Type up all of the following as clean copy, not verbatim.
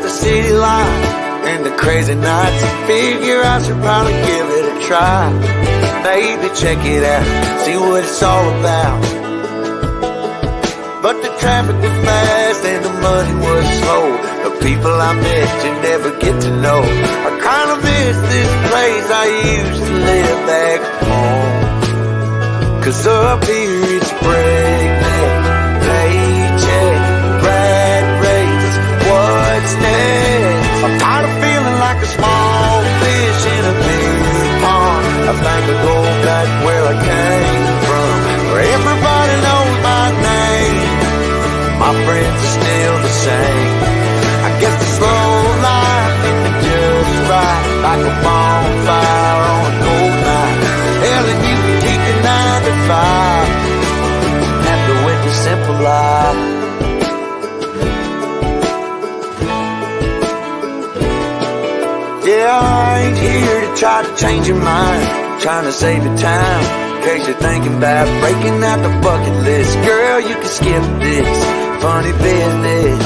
the city lights and the crazy nights. Figure I should probably give it a try. Maybe check it out, see what it's all about. But the traffic was fast and the money was slow. The people I met you never get to know. I kinda miss this place I used to live back home. 'Cause up here it's breakneck, paycheck, rat race, what's next? I'm tired of feeling like a small fish in a big pond. I think I'll go back where I came from, where everybody knows my name. My friends are still the same. I guess the slow life hit me just right, like a bonfire on a cold night. Hell, and you can keep your 9 to 5, happy with the simple life. Yeah, I ain't here to try to change your mind, trying to save your time, in case you're thinking about breaking out the bucket list. Girl, you can skip this funny business,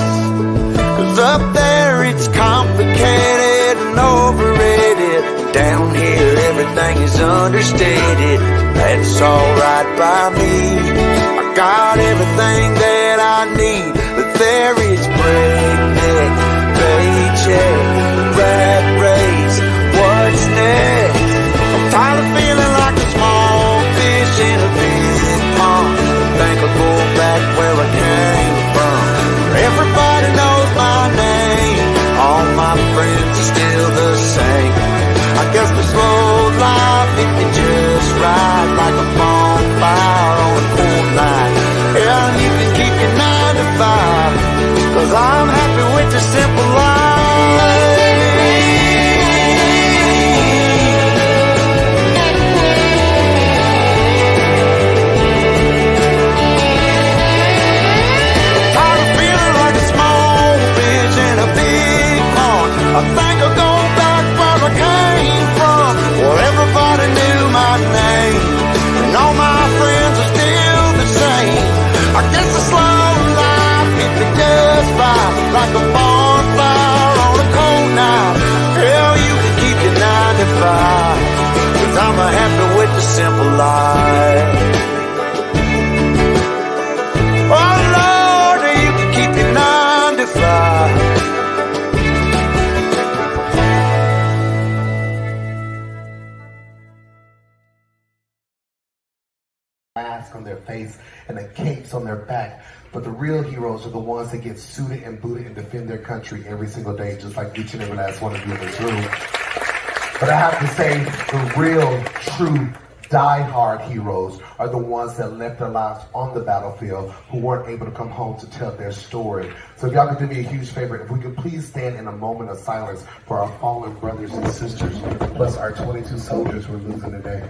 'cause up there it's complicated and overrated. Down here everything is understated. That's alright by me. I got everything that I need, but there is breakneck, paycheck, rat race, what's next? I'm tired of feeling like a small fish in a big pond. I think I'll go back where I came from, where everybody knows my name. All my friends are still the same. I guess the slow life hit me just right, like a bonfire on a cold night. Yeah, you can keep your 9 to 5, 'cause I'm happy with the simple life. I think I'll go back where I came from, where everybody knew my name, and all my friends are still the same. I guess the slow life hit me just right, like a bonfire on a cold night. Hell, you can keep your 9 to 5, 'cause I'm happy with the simple life. Oh Lord, you can keep your 9 to 5. Mask on their face and the capes on their back, but the real heroes are the ones that get suited and booted and defend their country every single day, just like each and every last one of you in this room. But I have to say, the real, true, die-hard heroes are the ones that left their lives on the battlefield, who weren't able to come home to tell their story. So if y'all could do me a huge favor, if we could please stand in a moment of silence for our fallen brothers and sisters, plus our 22 soldiers we're losing today.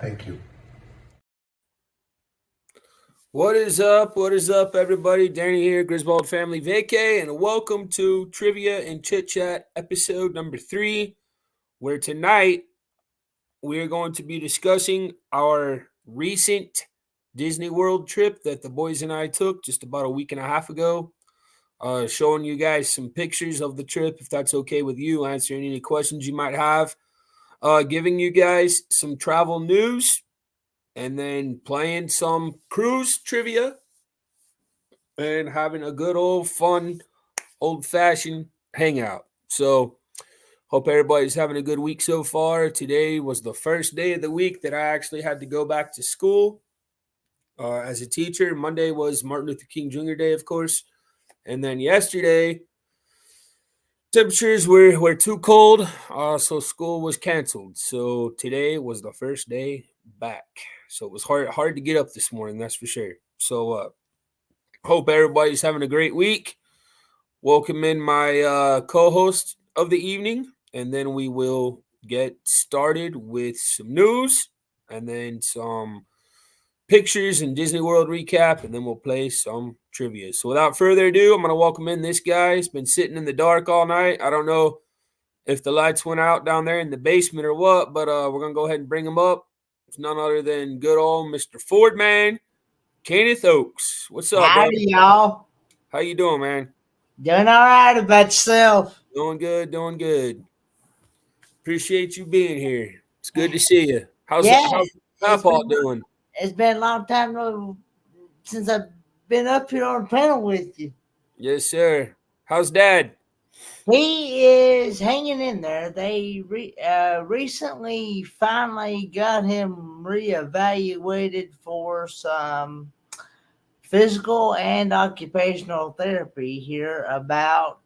Thank you. What is up? What is up, everybody? Danny here, Griswold Family Vacay, and welcome to Trivia and Chit Chat episode number 3, where tonight we are going to be discussing our recent Disney World trip that the boys and I took just about a week and a half ago. Showing you guys some pictures of the trip, if that's okay with you, answering any questions you might have, giving you guys some travel news, and then playing some cruise trivia and having a good old fun, old-fashioned hangout. So Hope everybody's having a good week so far. Today was the first day of the week that I actually had to go back to school as a teacher. Monday was Martin Luther King Jr. Day, of course. And then yesterday, temperatures were too cold, so school was canceled. So today was the first day back. So it was hard to get up this morning, that's for sure. So hope everybody's having a great week. Welcome in my co-host of the evening, and then we will get started with some news and then some pictures and Disney World recap, and then we'll play some trivia. So without further ado, I'm going to welcome in this guy. He's been sitting in the dark all night. I don't know if the lights went out down there in the basement or what, but we're going to go ahead and bring him up. It's none other than good old Mr. Ford Man, Kenneth Oaks. What's up, brother? Howdy, y'all. How you doing, man? Doing all right about yourself? Doing good, doing good. Appreciate you being here. It's good to see you. How's Papa doing? It's been a long time since I've been up here on the panel with you. Yes, sir. How's Dad? He is hanging in there. They recently finally got him reevaluated for some physical and occupational therapy here about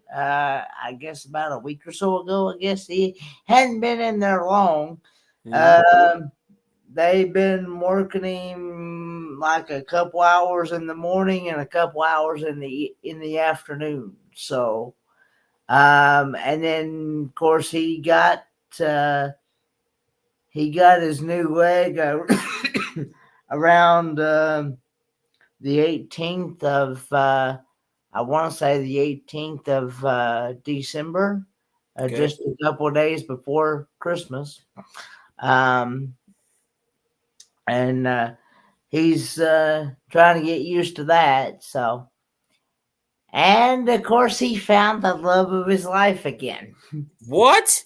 I guess about a week or so ago. I guess he hadn't been in there long. They've been working him like a couple hours in the morning and a couple hours in the afternoon. So, and then of course he got his new leg around the 18th of I want to say the 18th of December, just a couple of days before Christmas. And he's trying to get used to that. So, and of course, he found the love of his life again. What?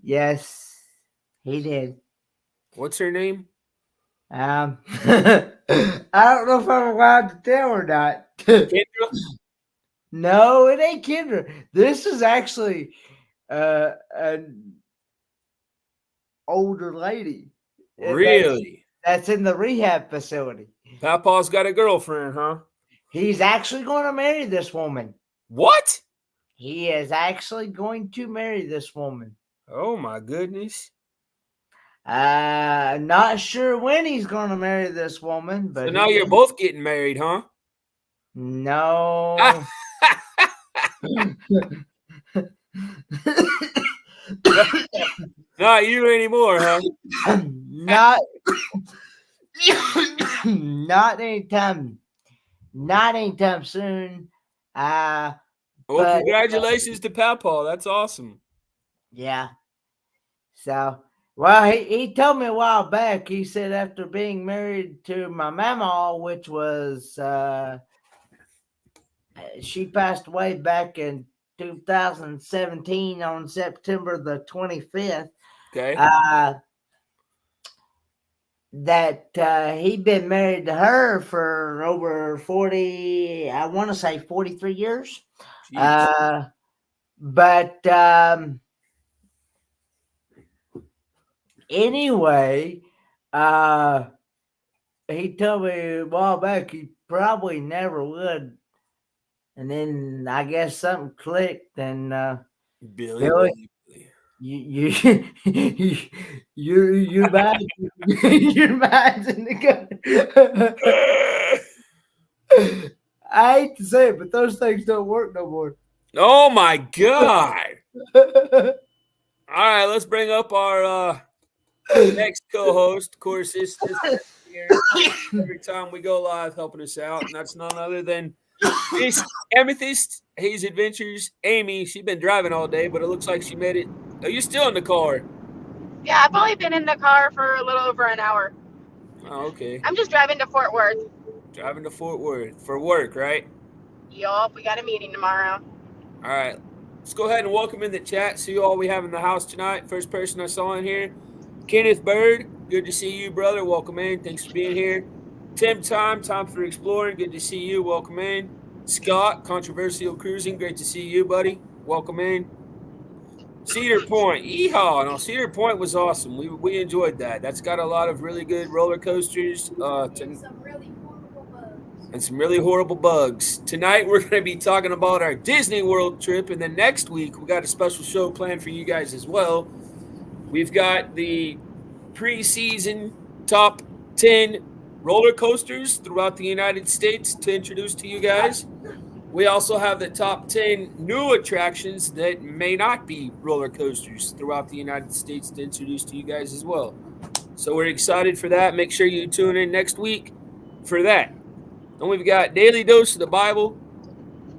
Yes, he did. What's her name? I don't know if I'm allowed to tell or not. Kendra? No, it ain't Kendra. This is actually an older lady. Really? That's in the rehab facility. Papa's got a girlfriend, huh? He's actually going to marry this woman. What? He is actually going to marry this woman. Oh, my goodness. Not sure when he's going to marry this woman, but so now you're both getting married, huh? No. Not you anymore, huh? Not anytime soon. Well, congratulations to Papa. That's awesome. Yeah. So, well, he told me a while back, he said after being married to my mama, which was, she passed away back in 2017 on September the 25th. Okay. That he'd been married to her for over 40, I want to say 43 years. Jeez. But anyway, he told me a while back he probably never would. And then I guess something clicked, and Billy, your mind, your mind's in the gutter. I hate to say it, but those things don't work no more. Oh my God! All right, let's bring up our next co-host. Of course, this here every time we go live, helping us out, and that's none other than Miss Amethyst Hayes Adventures. Amy, she's been driving all day, but it looks like she made it. Are you still in the car? Yeah, I've only been in the car for a little over an hour. Oh, okay. I'm just driving to Fort Worth. Driving to Fort Worth for work, right? Yup, we got a meeting tomorrow. All right. Let's go ahead and welcome in the chat. See all we have in the house tonight. First person I saw in here, Kenneth Bird. Good to see you, brother. Welcome in. Thanks for being here. Tim Time for exploring. Good to see you. Welcome in. Scott, Controversial Cruising. Great to see you, buddy. welcome in. Cedar Point, yeehaw! No, Cedar Point was awesome. We enjoyed that. That's got a lot of really good roller coasters. And some really horrible bugs. Tonight we're going to be talking about our Disney World trip, and then next week we got a special show planned for you guys as well. We've got the preseason top 10 roller coasters throughout the United States to introduce to you guys. We also have the top 10 new attractions that may not be roller coasters throughout the United States to introduce to you guys as well. So we're excited for that. Make sure you tune in next week for that. And we've got Daily Dose of the Bible.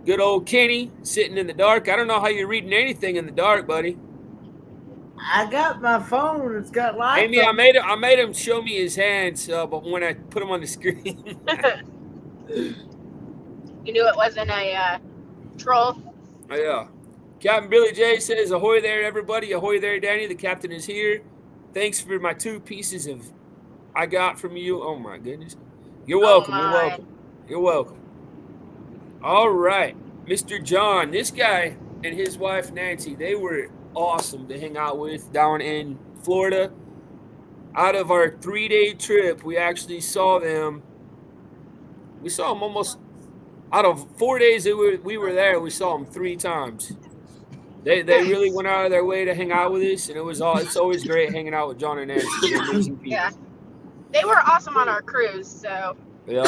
Good old Kenny sitting in the dark. I don't know how you're reading anything in the dark, buddy. I got my phone. It's got lights. Amy, I made him show me his hands, but when I put him on the screen, You knew it wasn't a troll. Oh, yeah. Captain Billy J says, "Ahoy there, everybody! Ahoy there, Danny! The captain is here. Thanks for my 2 pieces of I got from you. Oh my goodness! You're welcome. You're welcome. You're welcome. All right, Mr. John. This guy and his wife Nancy, they were awesome to hang out with down in Florida. Out of our 3-day trip, we actually saw them. We saw them almost out of 4 days that we were there. We saw them 3 times. They really went out of their way to hang out with us, and it's always great hanging out with John and Nancy. They're amazing people. Yeah, they were awesome on our cruise. So yeah,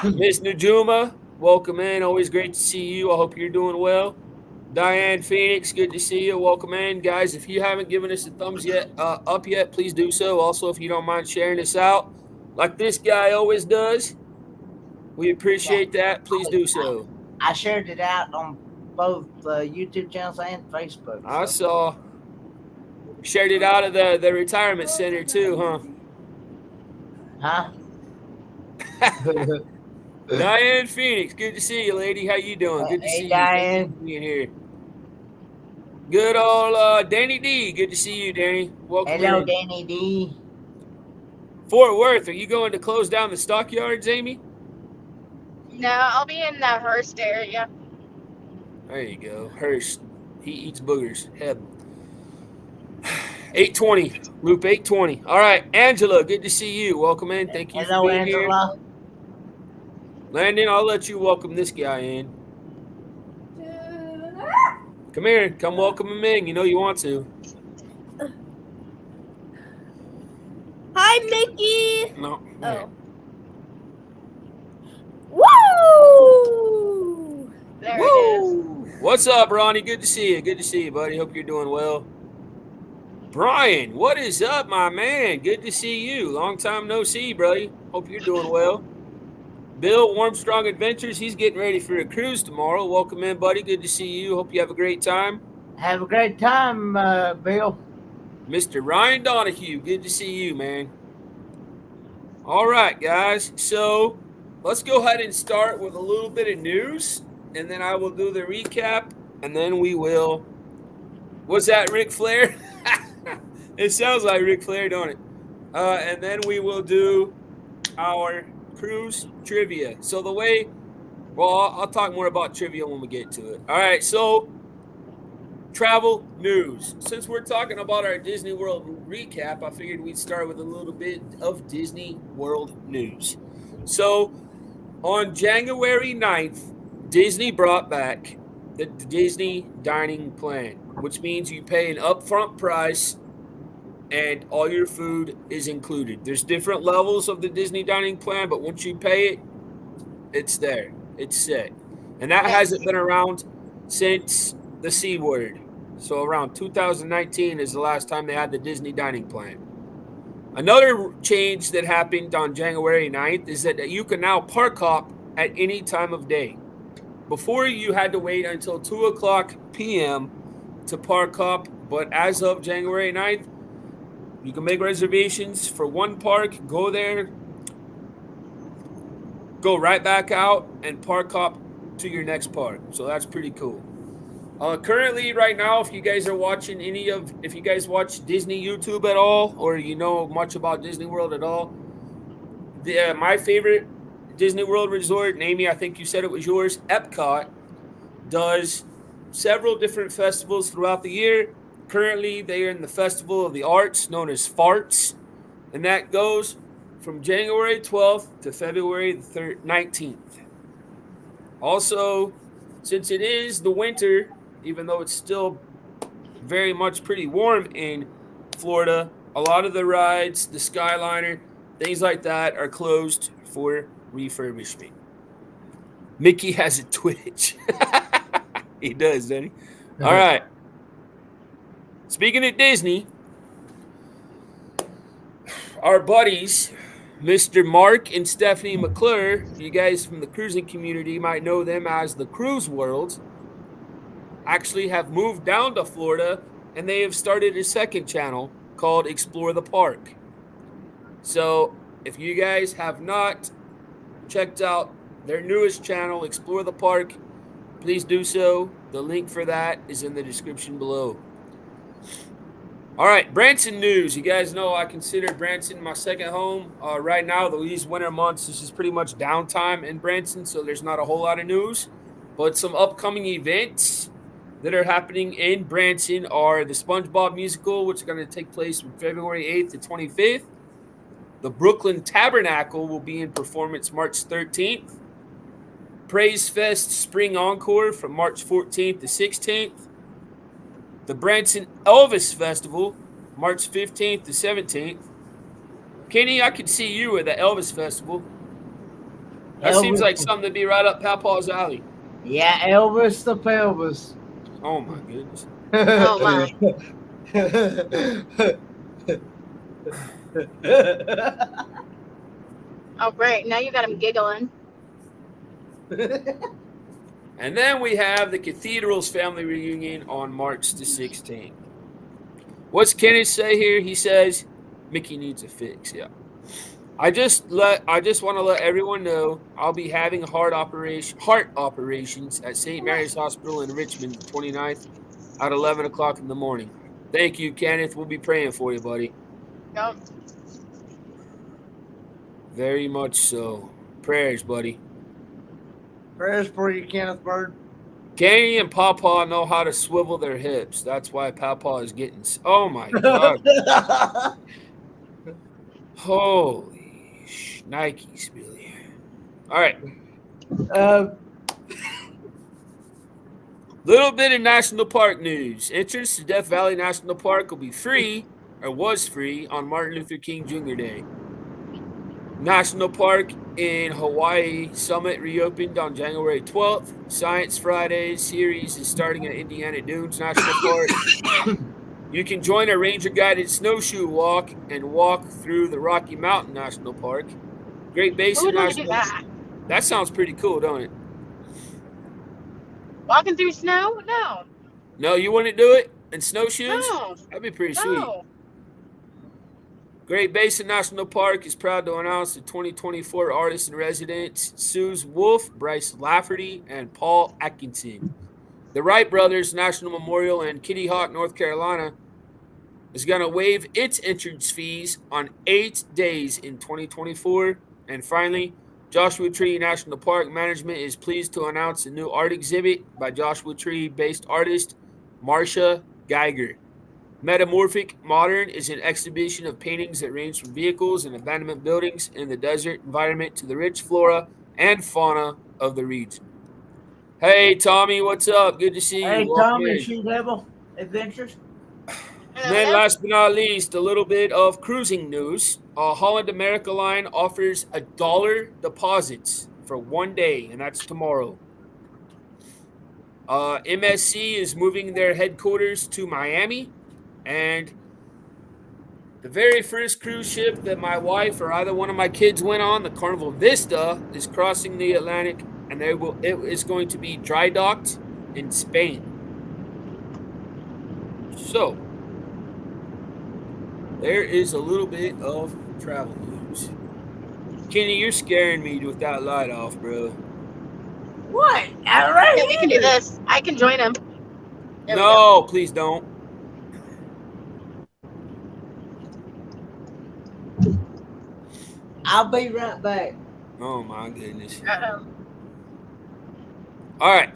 Miss Najuma, welcome in. Always great to see you. I hope you're doing well. Diane Phoenix, good to see you. Welcome in, guys. If you haven't given us a thumbs up yet, please do so. Also, if you don't mind sharing this out, like this guy always does, we appreciate that. Please do so. I shared it out on both YouTube channels and Facebook. So. I saw. Shared it out of the retirement center too, Huh? Diane Phoenix, good to see you, lady. How you doing? Good to see you. Diane. Thank you for being here. Good old Danny D. Good to see you, Danny. Welcome. Hello, in. Danny D. Fort Worth, are you going to close down the stockyards, Amy? no, I'll be in the Hearst area. There you go. Hearst. He eats boogers. Head. 820. Loop 820. All right, Angela, good to see you. Welcome in. Thank you Hello, for being Angela. here. Landon, I'll let you welcome this guy in. Come here. Come welcome him in. You know you want to. Hi, Mickey. No. Oh. Woo! There it is. What's up, Ronnie? Good to see you. Good to see you, buddy. Hope you're doing well. Brian, what is up, my man? Good to see you. Long time no see, buddy. Hope you're doing well. Bill, Warmstrong Adventures, he's getting ready for a cruise tomorrow. Welcome in, buddy. Good to see you. Hope you have a great time. Have a great time, Bill. Mr. Ryan Donahue, good to see you, man. All right, guys. So let's go ahead and start with a little bit of news, and then I will do the recap, and then we will. What's that, Ric Flair? It sounds like Ric Flair, don't it? And then we will do our cruise trivia. So the way, well, I'll talk more about trivia when we get to it. All right, so travel news. Since we're talking about our Disney World recap, I figured we'd start with a little bit of Disney World news. So on January 9th, Disney brought back the Disney dining plan, which means you pay an upfront price and all your food is included. There's different levels of the Disney dining plan, but once you pay it, it's there. It's set. And that hasn't been around since the C word. So around 2019 is the last time they had the Disney dining plan. Another change that happened on January 9th is that you can now park hop at any time of day. Before, you had to wait until 2 o'clock p.m. to park hop, but as of January 9th, you can make reservations for one park, go there, go right back out, and park hop to your next park. So that's pretty cool. Currently, right now, if you guys are watching if you guys watch Disney YouTube at all, or you know much about Disney World at all, my favorite Disney World resort, and Amy, I think you said it was yours, Epcot, does several different festivals throughout the year. Currently, they are in the Festival of the Arts known as FARTS, and that goes from January 12th to February the 19th. Also, since it is the winter, even though it's still very much pretty warm in Florida, a lot of the rides, the Skyliner, things like that are closed for refurbishment. Mickey has a Twitch. He does, doesn't he? All right. Speaking of Disney, our buddies, Mr. Mark and Stephanie McClure, you guys from the cruising community might know them as the Cruise World, actually have moved down to Florida, and they have started a second channel called Explore the Park. So if you guys have not checked out their newest channel, Explore the Park, please do so. The link for that is in the description below. All right, Branson news. You guys know I consider Branson my second home. Right now, these winter months, this is pretty much downtime in Branson, so there's not a whole lot of news. But some upcoming events that are happening in Branson are the SpongeBob musical, which is going to take place from February 8th to 25th. The Brooklyn Tabernacle will be in performance March 13th. Praise Fest Spring Encore from March 14th to 16th. The Branson Elvis Festival, March 15th to 17th. Kenny, I could see you at the Elvis Festival. That seems like something to be right up Papa's alley. Yeah, Elvis the pelvis. Oh, my goodness. Oh my. Oh great. Now you got him giggling. And then we have the Cathedral's family reunion on March the 16th. What's Kenneth say here? He says Mickey needs a fix. Yeah. I just want to let everyone know I'll be having heart operations at St. Mary's Hospital in Richmond the 29th at 11 o'clock in the morning. Thank you, Kenneth. We'll be praying for you, buddy. Yep. Very much so. Prayers, buddy. Prayers for you, Kenneth Bird. Kenny and Papa know how to swivel their hips. That's why Papa is getting... Oh, my God. Holy Nikes, Billy. All right. Little bit of national park news. Entrance to Death Valley National Park will be free, or was free, on Martin Luther King Jr. Day. National Park in Hawaii Summit reopened on January 12th. Science Fridays series is starting at Indiana Dunes National Park. You can join a ranger-guided snowshoe walk and walk through the Rocky Mountain National Park. Great Basin Who would want to National do that? That sounds pretty cool, don't it? Walking through snow? No. No, you wouldn't do it in snowshoes? No. That'd be pretty sweet. No. Great Basin National Park is proud to announce the 2024 artists in residence, Suze Wolf, Bryce Lafferty, and Paul Atkinson. The Wright Brothers National Memorial in Kitty Hawk, North Carolina, is going to waive its entrance fees on 8 days in 2024. And finally, Joshua Tree National Park Management is pleased to announce a new art exhibit by Joshua Tree-based artist Marcia Geiger. Metamorphic Modern is an exhibition of paintings that range from vehicles and abandonment buildings in the desert environment to the rich flora and fauna of the region. Hey, Tommy, what's up? Good to see you. Hey, Welcome Tommy, in. She Devil Adventures. And then last but not least, a little bit of cruising news. Holland America Line offers $1 deposits for 1 day, and that's tomorrow. MSC is moving their headquarters to Miami, and the very first cruise ship that my wife or either one of my kids went on, the Carnival Vista, is crossing the Atlantic, and it is going to be dry docked in Spain. So there is a little bit of travel news. Kenny, you're scaring me with that light off, bro. What? All right. Yeah, we can do this. I can join him. There we go. No, please don't. I'll be right back. Oh, my goodness. Uh-oh. All right.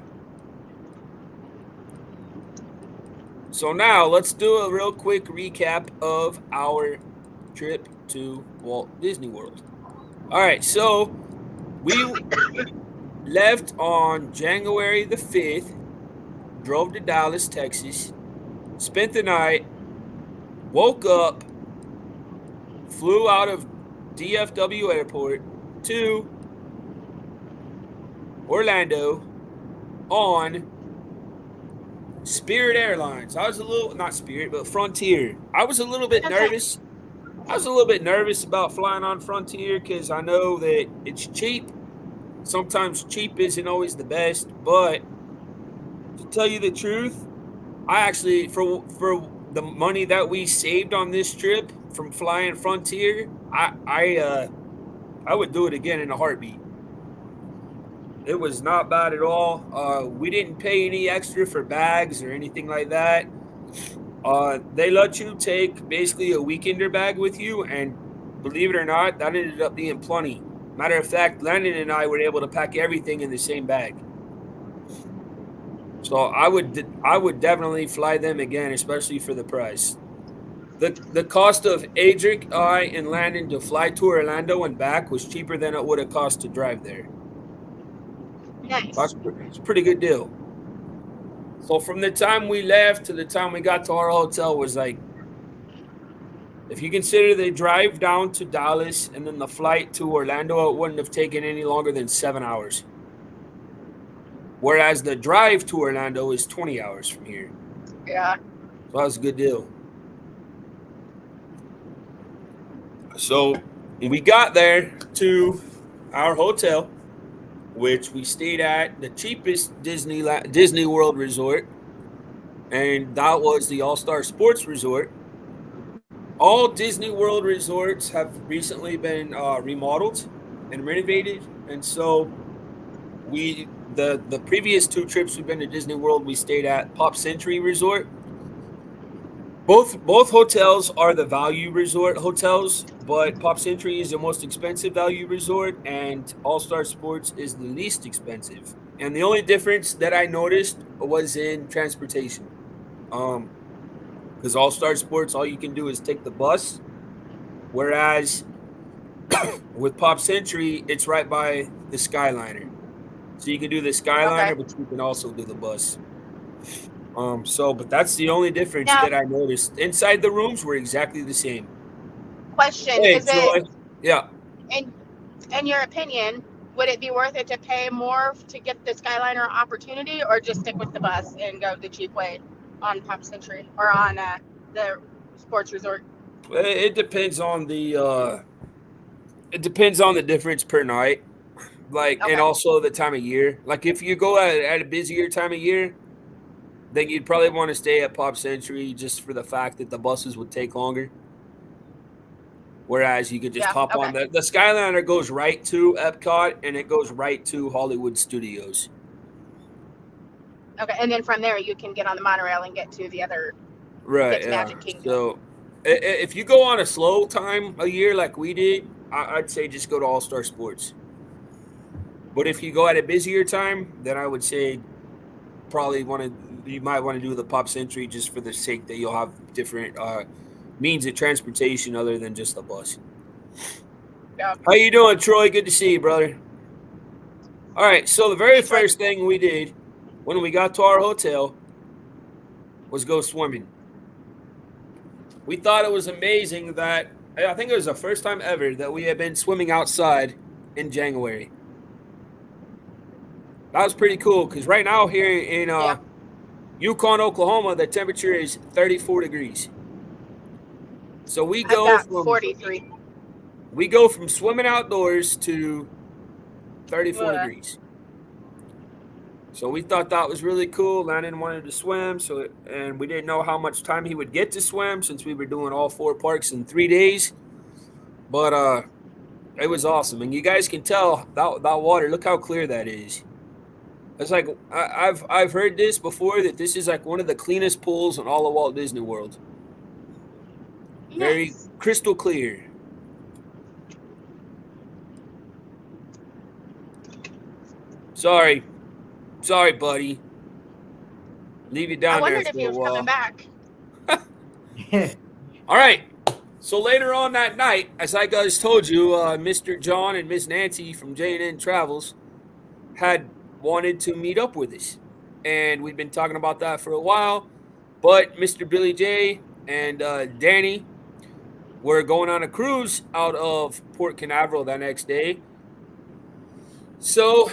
So now let's do a real quick recap of our trip to Walt Disney World. All right, so we left on January the 5th, drove to Dallas, Texas, spent the night, woke up, flew out of DFW Airport to Orlando on Spirit Airlines. I was a little, not Spirit, but Frontier. I was a little bit Okay. nervous. I was a little bit nervous about flying on Frontier because I know that it's cheap. Sometimes cheap isn't always the best, but to tell you the truth, I actually for the money that we saved on this trip from flying Frontier, I would do it again in a heartbeat. It was not bad at all. We didn't pay any extra for bags or anything like that. They let you take basically a weekender bag with you, and believe it or not, that ended up being plenty. Matter of fact, Landon and I were able to pack everything in the same bag. So I would definitely fly them again, especially for the price. The cost of Adric, I, and Landon to fly to Orlando and back was cheaper than it would have cost to drive there. Nice. It's a pretty good deal. So from the time we left to the time we got to our hotel was like, if you consider the drive down to Dallas and then the flight to Orlando, it wouldn't have taken any longer than 7 hours. Whereas the drive to Orlando is 20 hours from here. Yeah. So that was a good deal. So we got there to our hotel, which we stayed at the cheapest Disney World resort, and that was the All-Star Sports Resort. All Disney World resorts have recently been remodeled and renovated, and so the previous 2 trips we've been to Disney World, we stayed at Pop Century Resort. Both hotels are the value resort hotels, but Pop Century is the most expensive value resort, and All Star Sports is the least expensive. And the only difference that I noticed was in transportation. Because All Star Sports, all you can do is take the bus, whereas with Pop Century, it's right by the Skyliner. So you can do the Skyliner, Okay. but you can also do the bus. But that's the only difference Now, that I noticed. Inside the rooms were exactly the same. question: Hey, Is it, Troy. Yeah. in your opinion, would it be worth it to pay more to get the Skyliner opportunity, or just stick with the bus and go the cheap way on Pop Century or on the sports resort? It depends on the difference per night. Like, and Okay. also the time of year. Like if you go at a busier time of year, then you'd probably want to stay at Pop Century just for the fact that the buses would take longer. Whereas you could just Yeah. hop Okay. on the Skyliner goes right to Epcot and it goes right to Hollywood Studios. Okay. And then from there, you can get on the monorail and get to the other, Right, get to yeah. Magic Kingdom. So if you go on a slow time a year like we did, I'd say just go to All Star Sports. But if you go at a busier time, then I would say you might want to do the Pop Century just for the sake that you'll have different means of transportation other than just the bus. Yeah. How you doing, Troy? Good to see you, brother. All right, so the very Troy. first thing we did when we got to our hotel was go swimming. We thought it was amazing that I think it was the first time ever that we had been swimming outside in January. That was pretty cool because right now here in Yeah. Yukon, Oklahoma, the temperature is 34 degrees. So I've got 43. we go from swimming outdoors to 34 Ugh. degrees. So we thought that was really cool. Landon wanted to swim, and we didn't know how much time he would get to swim since we were doing all 4 parks in 3 days. But it was awesome, and you guys can tell that water. Look how clear that is. It's like I've heard this before that this is like one of the cleanest pools in all of Walt Disney World. Very Nice. crystal clear. Sorry, buddy. Leave you I down there wondered if for he a was while. coming back. All right. So later on that night, as I guys told you, Mr. John and Miss Nancy from J&N Travels had wanted to meet up with us. And we'd been talking about that for a while. But Mr. Billy J and Danny were going on a cruise out of Port Canaveral that next day. So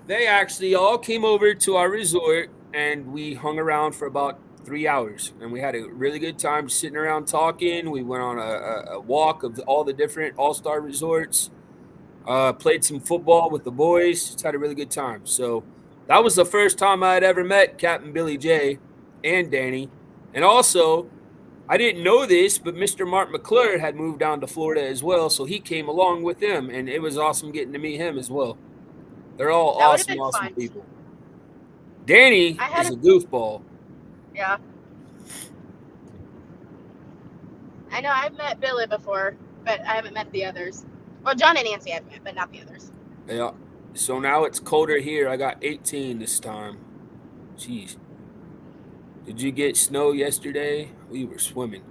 they actually all came over to our resort and we hung around for about 3 hours. And we had a really good time sitting around talking. We went on a walk of all the different all-star resorts, played some football with the boys, just had a really good time. So that was the first time I had ever met Captain Billy J and Danny. And also, I didn't know this, but Mr. Mark McClure had moved down to Florida as well, so he came along with them, and it was awesome getting to meet him as well. They're all That would have awesome, been awesome fun. people. Danny I had is a a goofball. yeah. I know I've met Billy before, but I haven't met the others. Well, John and Nancy I've met, but not the others. Yeah. So now it's colder here. I got 18 this time. Jeez. Did you get snow yesterday? We were swimming.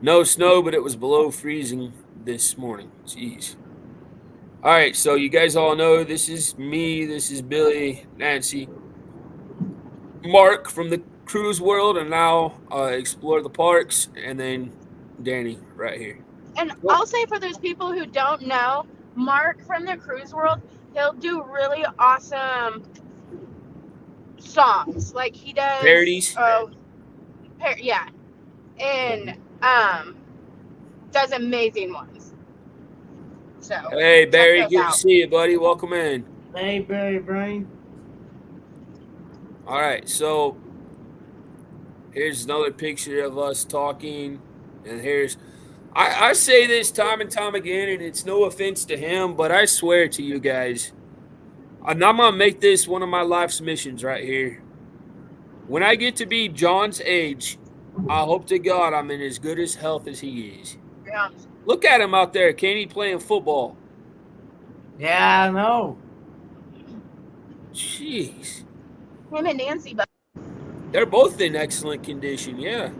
No snow, but it was below freezing this morning. Jeez. All right, so you guys all know this is me, this is Billy, Nancy, Mark from the cruise world, and now explore the parks, and then Danny right here. And Well, I'll say for those people who don't know, Mark from the cruise world, he'll do really awesome songs. Like he does, parodies. yeah, and does amazing ones. So Hey, check Barry, those good to out. see you, buddy. Welcome in. Hey, Barry Brain. All right, so here's another picture of us talking, and here's I say this time and time again, and it's no offense to him, but I swear to you guys, and I'm gonna make this one of my life's missions right here. When I get to be John's age, I hope to God I'm in as good as health as he is. Yeah. Look at him out there, Kenny, playing football. Yeah, I know. Jeez. Him and Nancy, but They're both in excellent condition, yeah.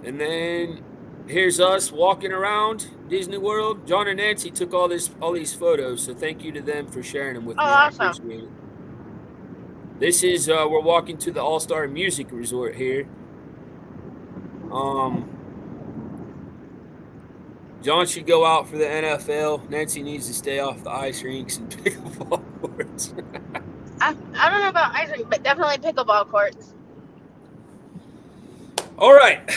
And then here's us walking around Disney World. John and Nancy took all these photos, so thank you to them for sharing them with oh, me. I awesome. appreciate it. This is we're walking to the All-Star Music Resort here. John should go out for the NFL. Nancy needs to stay off the ice rinks and pickleball courts. I don't know about ice rink, but definitely pickleball courts. All right.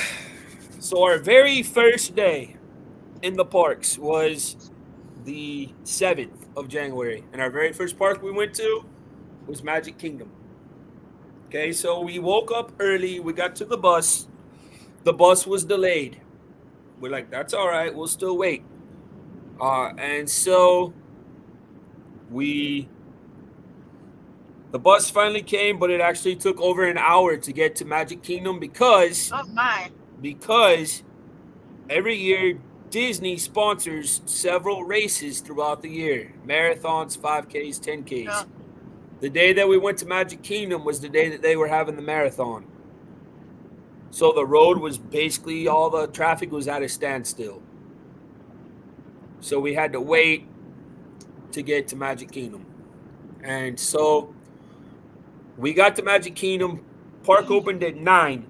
So our very first day in the parks was the 7th of January. And our very first park we went to was Magic Kingdom. Okay, so we woke up early. We got to the bus. The bus was delayed. We're like, that's all right. We'll still wait. And so the bus finally came, but it actually took over an hour to get to Magic Kingdom because Oh my. Every year Disney sponsors several races throughout the year. Marathons, 5Ks, 10Ks. Yeah. The day that we went to Magic Kingdom was the day that they were having the marathon. So the road was basically, all the traffic was at a standstill. So we had to wait to get to Magic Kingdom. And so we got to Magic Kingdom. Park opened at 9.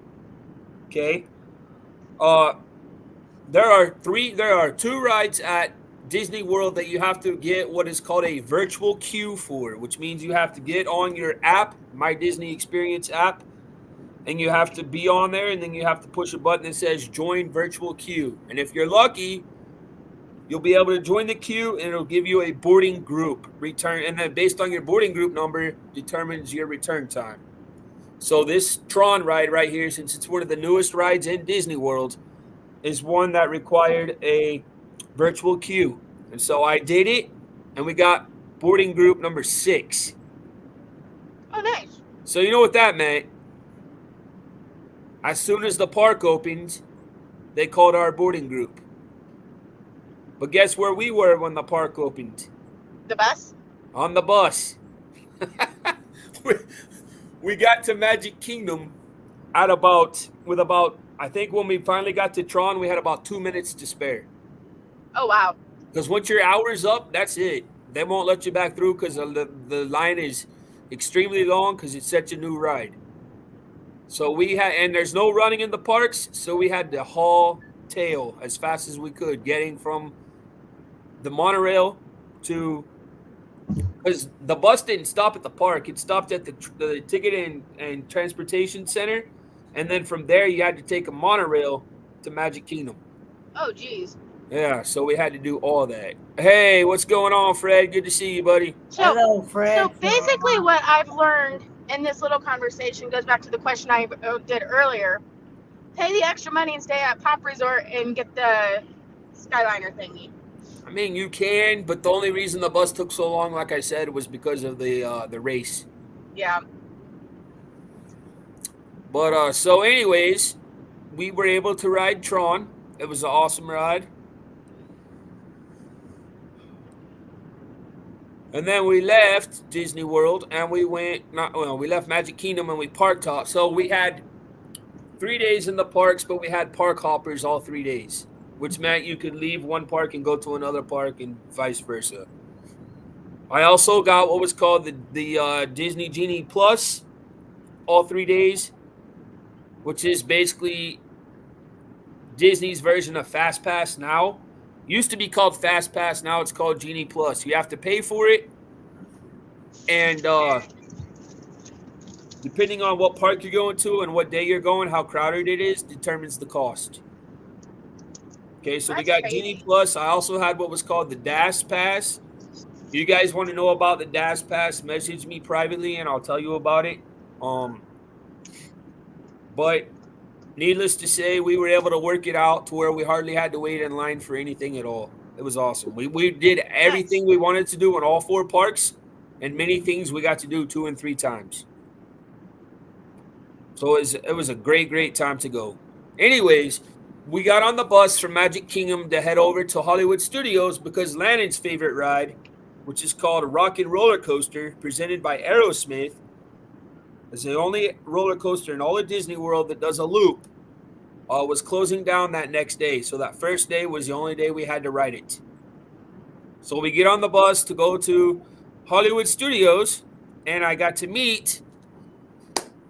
Okay. There are 2 rides at Disney World that you have to get what is called a virtual queue for, which means you have to get on your app, My Disney Experience app, and you have to be on there, and then you have to push a button that says join virtual queue. And if you're lucky, you'll be able to join the queue, and it'll give you a boarding group return, and then based on your boarding group number determines your return time. So this Tron ride right here, since it's one of the newest rides in Disney World, is one that required a virtual queue. And so I did it, and we got boarding group number 6. Oh, nice. So you know what that meant? As soon as the park opened, they called our boarding group. But guess where we were when the park opened? The bus? on the bus. We got to Magic Kingdom at about I think when we finally got to Tron, we had about 2 minutes to spare. Oh wow. Because once your hour's up, that's it. They won't let you back through because the line is extremely long because it's such a new ride. So we had, and there's no running in the parks, so we had to haul tail as fast as we could, getting from the monorail to, because the bus didn't stop at the park; it stopped at the ticket and transportation center, and then from there you had to take a monorail to Magic Kingdom. Oh geez. Yeah, so we had to do all that. Hey, what's going on, Fred? Good to see you, buddy. So Hello, Fred. so basically, what I've learned in this little conversation goes back to the question I did earlier. Pay the extra money and stay at Pop Resort and get the Skyliner thingy. I mean, you can, but the only reason the bus took so long, like I said, was because of the race. Yeah. But so, anyways, we were able to ride Tron. It was an awesome ride. And then we left Disney World and we we left Magic Kingdom and we park hopped. So we had 3 days in the parks, but we had park hoppers all 3 days, which meant you could leave one park and go to another park and vice versa. I also got what was called the Disney Genie Plus all 3 days, which is basically Disney's version of Fast Pass now. Used to be called Fast Pass, now it's called Genie Plus. You have to pay for it, and depending on what park you're going to and what day you're going, how crowded it is, determines the cost. Okay, so we got That's crazy. Genie Plus. I also had what was called the DAS Pass. If you guys want to know about the DAS Pass, message me privately and I'll tell you about it. But needless to say, we were able to work it out to where we hardly had to wait in line for anything at all. It was awesome. We did everything we wanted to do in all 4 parks, and many things we got to do 2 and 3 times. So it was a great time to go. Anyways, we got on the bus from Magic Kingdom to head over to Hollywood Studios because Lannon's favorite ride, which is called Rock and Roller Coaster, presented by Aerosmith, is the only roller coaster in all of Disney World that does a loop, was closing down that next day. So that first day was the only day we had to ride it. So we get on the bus to go to Hollywood Studios, and I got to meet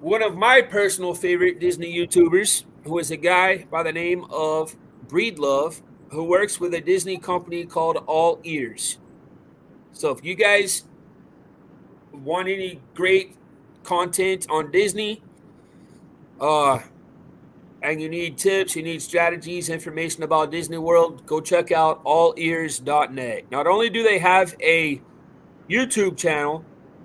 one of my personal favorite Disney YouTubers, who is a guy by the name of Breedlove, who works with a Disney company called All Ears. So if you guys want any great content on Disney, and you need tips, you need strategies, information about Disney World, go check out allears.net. Not only do they have a YouTube channel,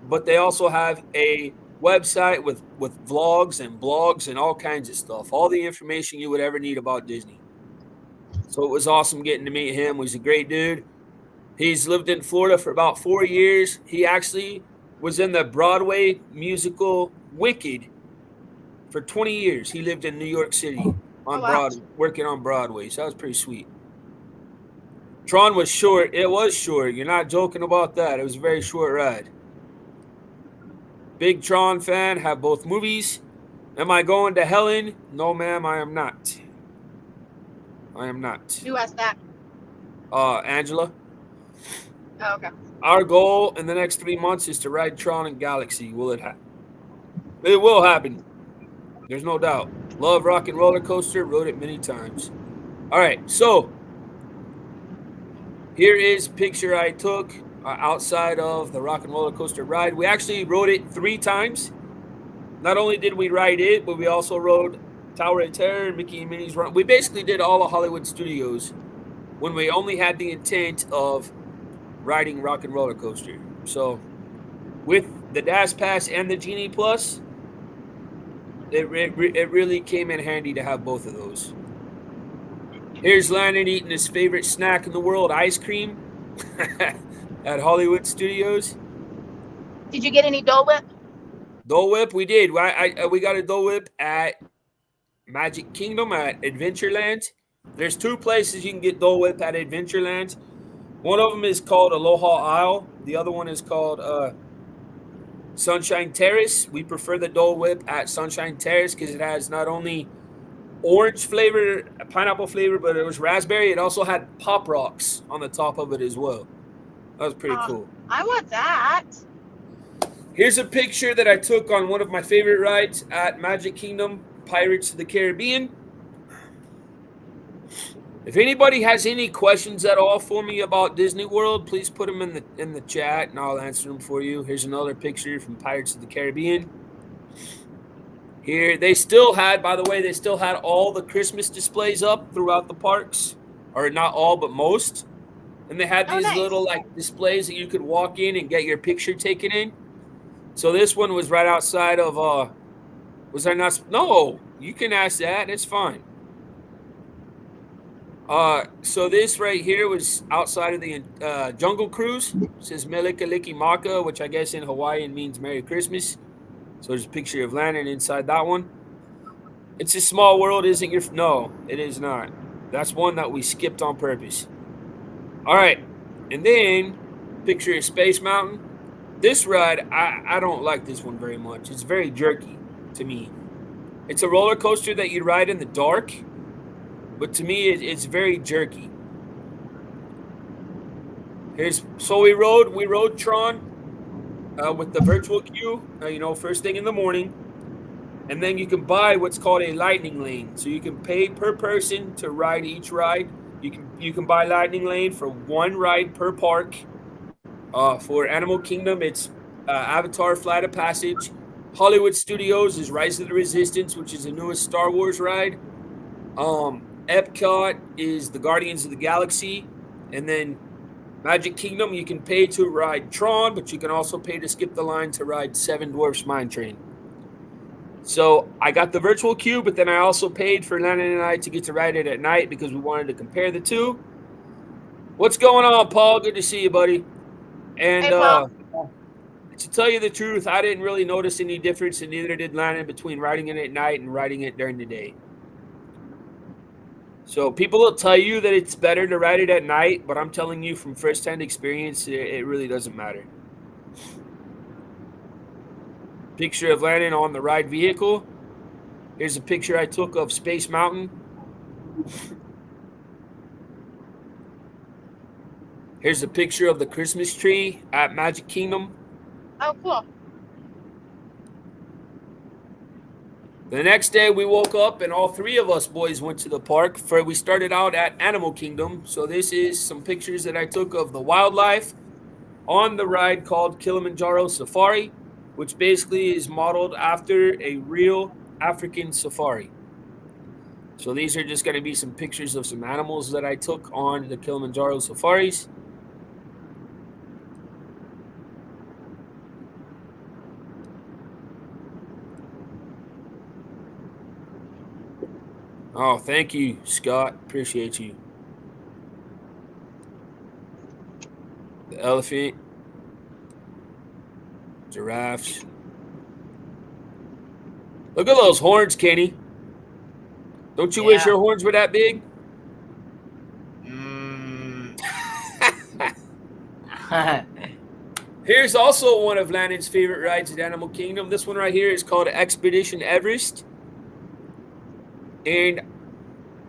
but they also have a website with vlogs and blogs and all kinds of stuff. All the information you would ever need about Disney. So it was awesome getting to meet him. He's a great dude. He's lived in Florida for about 4 years. He actually was in the Broadway musical Wicked for 20 years. He lived in New York City on Broadway, working on Broadway. So that was pretty sweet. Tron was short. It was short. You're not joking about that. It was a very short ride. Big Tron fan. Have both movies. Am I going to Helen? No, ma'am, I am not. I am not. Who asked that? Angela. Oh, okay. Our goal in the next 3 months is to ride Tron and Galaxy. Will it happen? It will happen. There's no doubt. Love Rock and Roller Coaster. Rode it many times. All right, so here is a picture I took outside of the Rock and Roller Coaster ride. We actually rode it 3 times. Not only did we ride it, but we also rode Tower of Terror, Mickey and Minnie's Run. We basically did all of Hollywood Studios when we only had the intent of riding Rock and Roller Coaster. So with the DAS Pass and the Genie Plus, it really came in handy to have both of those. Here's Landon eating his favorite snack in the world, ice cream, at Hollywood Studios. Did you get any Dole Whip? Dole Whip, we did. We got a Dole Whip at Magic Kingdom, at Adventureland. There's 2 places you can get Dole Whip at Adventureland. One of them is called Aloha Isle. The other one is called Sunshine Terrace. We prefer the Dole Whip at Sunshine Terrace because it has not only orange flavor, pineapple flavor, but it was raspberry. It also had Pop Rocks on the top of it as well. That was pretty cool. I want that. Here's a picture that I took on one of my favorite rides at Magic Kingdom, Pirates of the Caribbean. If anybody has any questions at all for me about Disney World, please put them in the chat and I'll answer them for you. Here's another picture from Pirates of the Caribbean. Here, they still had all the Christmas displays up throughout the parks, or not all, but most. And they had these little like displays that you could walk in and get your picture taken in. So this one was right outside of was I not? No, you can ask that. It's fine. So this right here was outside of the Jungle Cruise. It says Melikaliki Maka, which I guess in Hawaiian means Merry Christmas. So there's a picture of landing inside that one. It's a Small World, isn't your? No, it is not. That's one that we skipped on purpose. All right, and then picture of Space Mountain. This ride, I don't like this one very much. It's very jerky to me. It's a roller coaster that you ride in the dark, but to me, it's very jerky. So we rode Tron with the virtual queue, first thing in the morning. And then you can buy what's called a lightning lane. So you can pay per person to ride each ride. You can buy lightning lane for one ride per park. For Animal Kingdom, it's Avatar Flight of Passage. Hollywood Studios is Rise of the Resistance, which is the newest Star Wars ride. Epcot is the Guardians of the Galaxy. And then Magic Kingdom, you can pay to ride Tron, but you can also pay to skip the line to ride Seven Dwarfs Mine Train. So I got the virtual queue, but then I also paid for Landon and I to get to ride it at night because we wanted to compare the two. What's going on, Paul? Good to see you, buddy. And Hey, Paul. to tell you the truth, I didn't really notice any difference, and neither did Landon, between riding it at night and riding it during the day. So people will tell you that it's better to ride it at night, but I'm telling you from first-hand experience, it really doesn't matter. Picture of Landon on the ride vehicle. Here's a picture I took of Space Mountain. Here's a picture of the Christmas tree at Magic Kingdom. Oh, cool. The next day we woke up and all three of us boys went to the park. We started out at Animal Kingdom. So this is some pictures that I took of the wildlife on the ride called Kilimanjaro Safari, which basically is modeled after a real African safari. So these are just going to be some pictures of some animals that I took on the Kilimanjaro safaris. Oh, thank you, Scott. Appreciate you. The elephant. Giraffes. Look at those horns, Kenny. Don't you wish your horns were that big? Here's also one of Landon's favorite rides at Animal Kingdom. This one right here is called Expedition Everest. And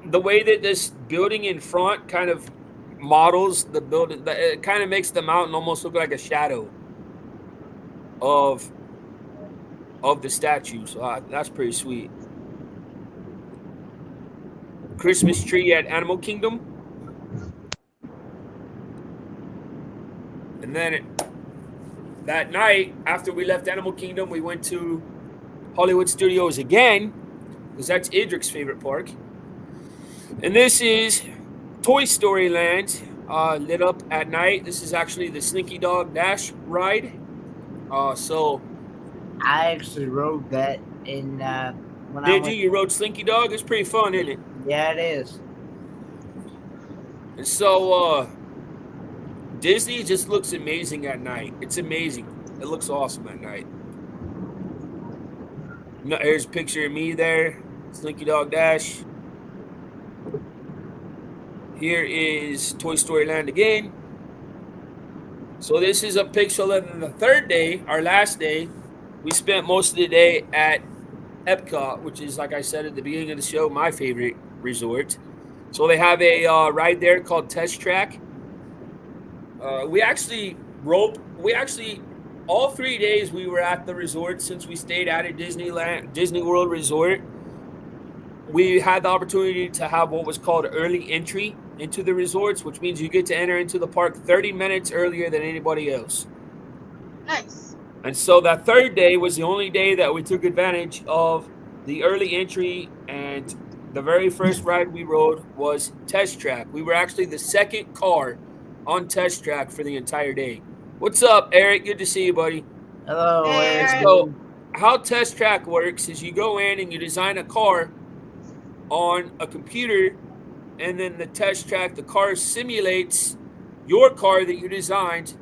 the way that this building in front kind of models the building, it kind of makes the mountain almost look like a shadow of the statue. So that's pretty sweet. Christmas tree at Animal Kingdom. And then that night, after we left Animal Kingdom, we went to Hollywood Studios again, because that's Idric's favorite park. And this is Toy Story Land, lit up at night. This is actually the Slinky Dog Dash ride. So I actually rode that in when did you? You rode Slinky Dog? It's pretty fun, isn't it? Yeah, it is. And so Disney just looks amazing at night. It's amazing. It looks awesome at night. Here's a picture of me there, Slinky Dog Dash. Here is Toy Story Land again. So this is a picture of the third day, our last day. We spent most of the day at Epcot, which is, like I said at the beginning of the show, my favorite resort. So they have a ride there called Test Track. We actually all 3 days we were at the resort since we stayed at a Disney World resort. We had the opportunity to have what was called early entry into the resorts, which means you get to enter into the park 30 minutes earlier than anybody else. Nice. And so that third day was the only day that we took advantage of the early entry, and the very first ride we rode was Test Track. We were actually the second car on Test Track for the entire day. What's up, Eric? Good to see you, buddy. Hello, Hey, Eric. Eric. So, how Test Track works is you go in and you design a car on a computer, and then the Test Track, the car simulates your car that you designed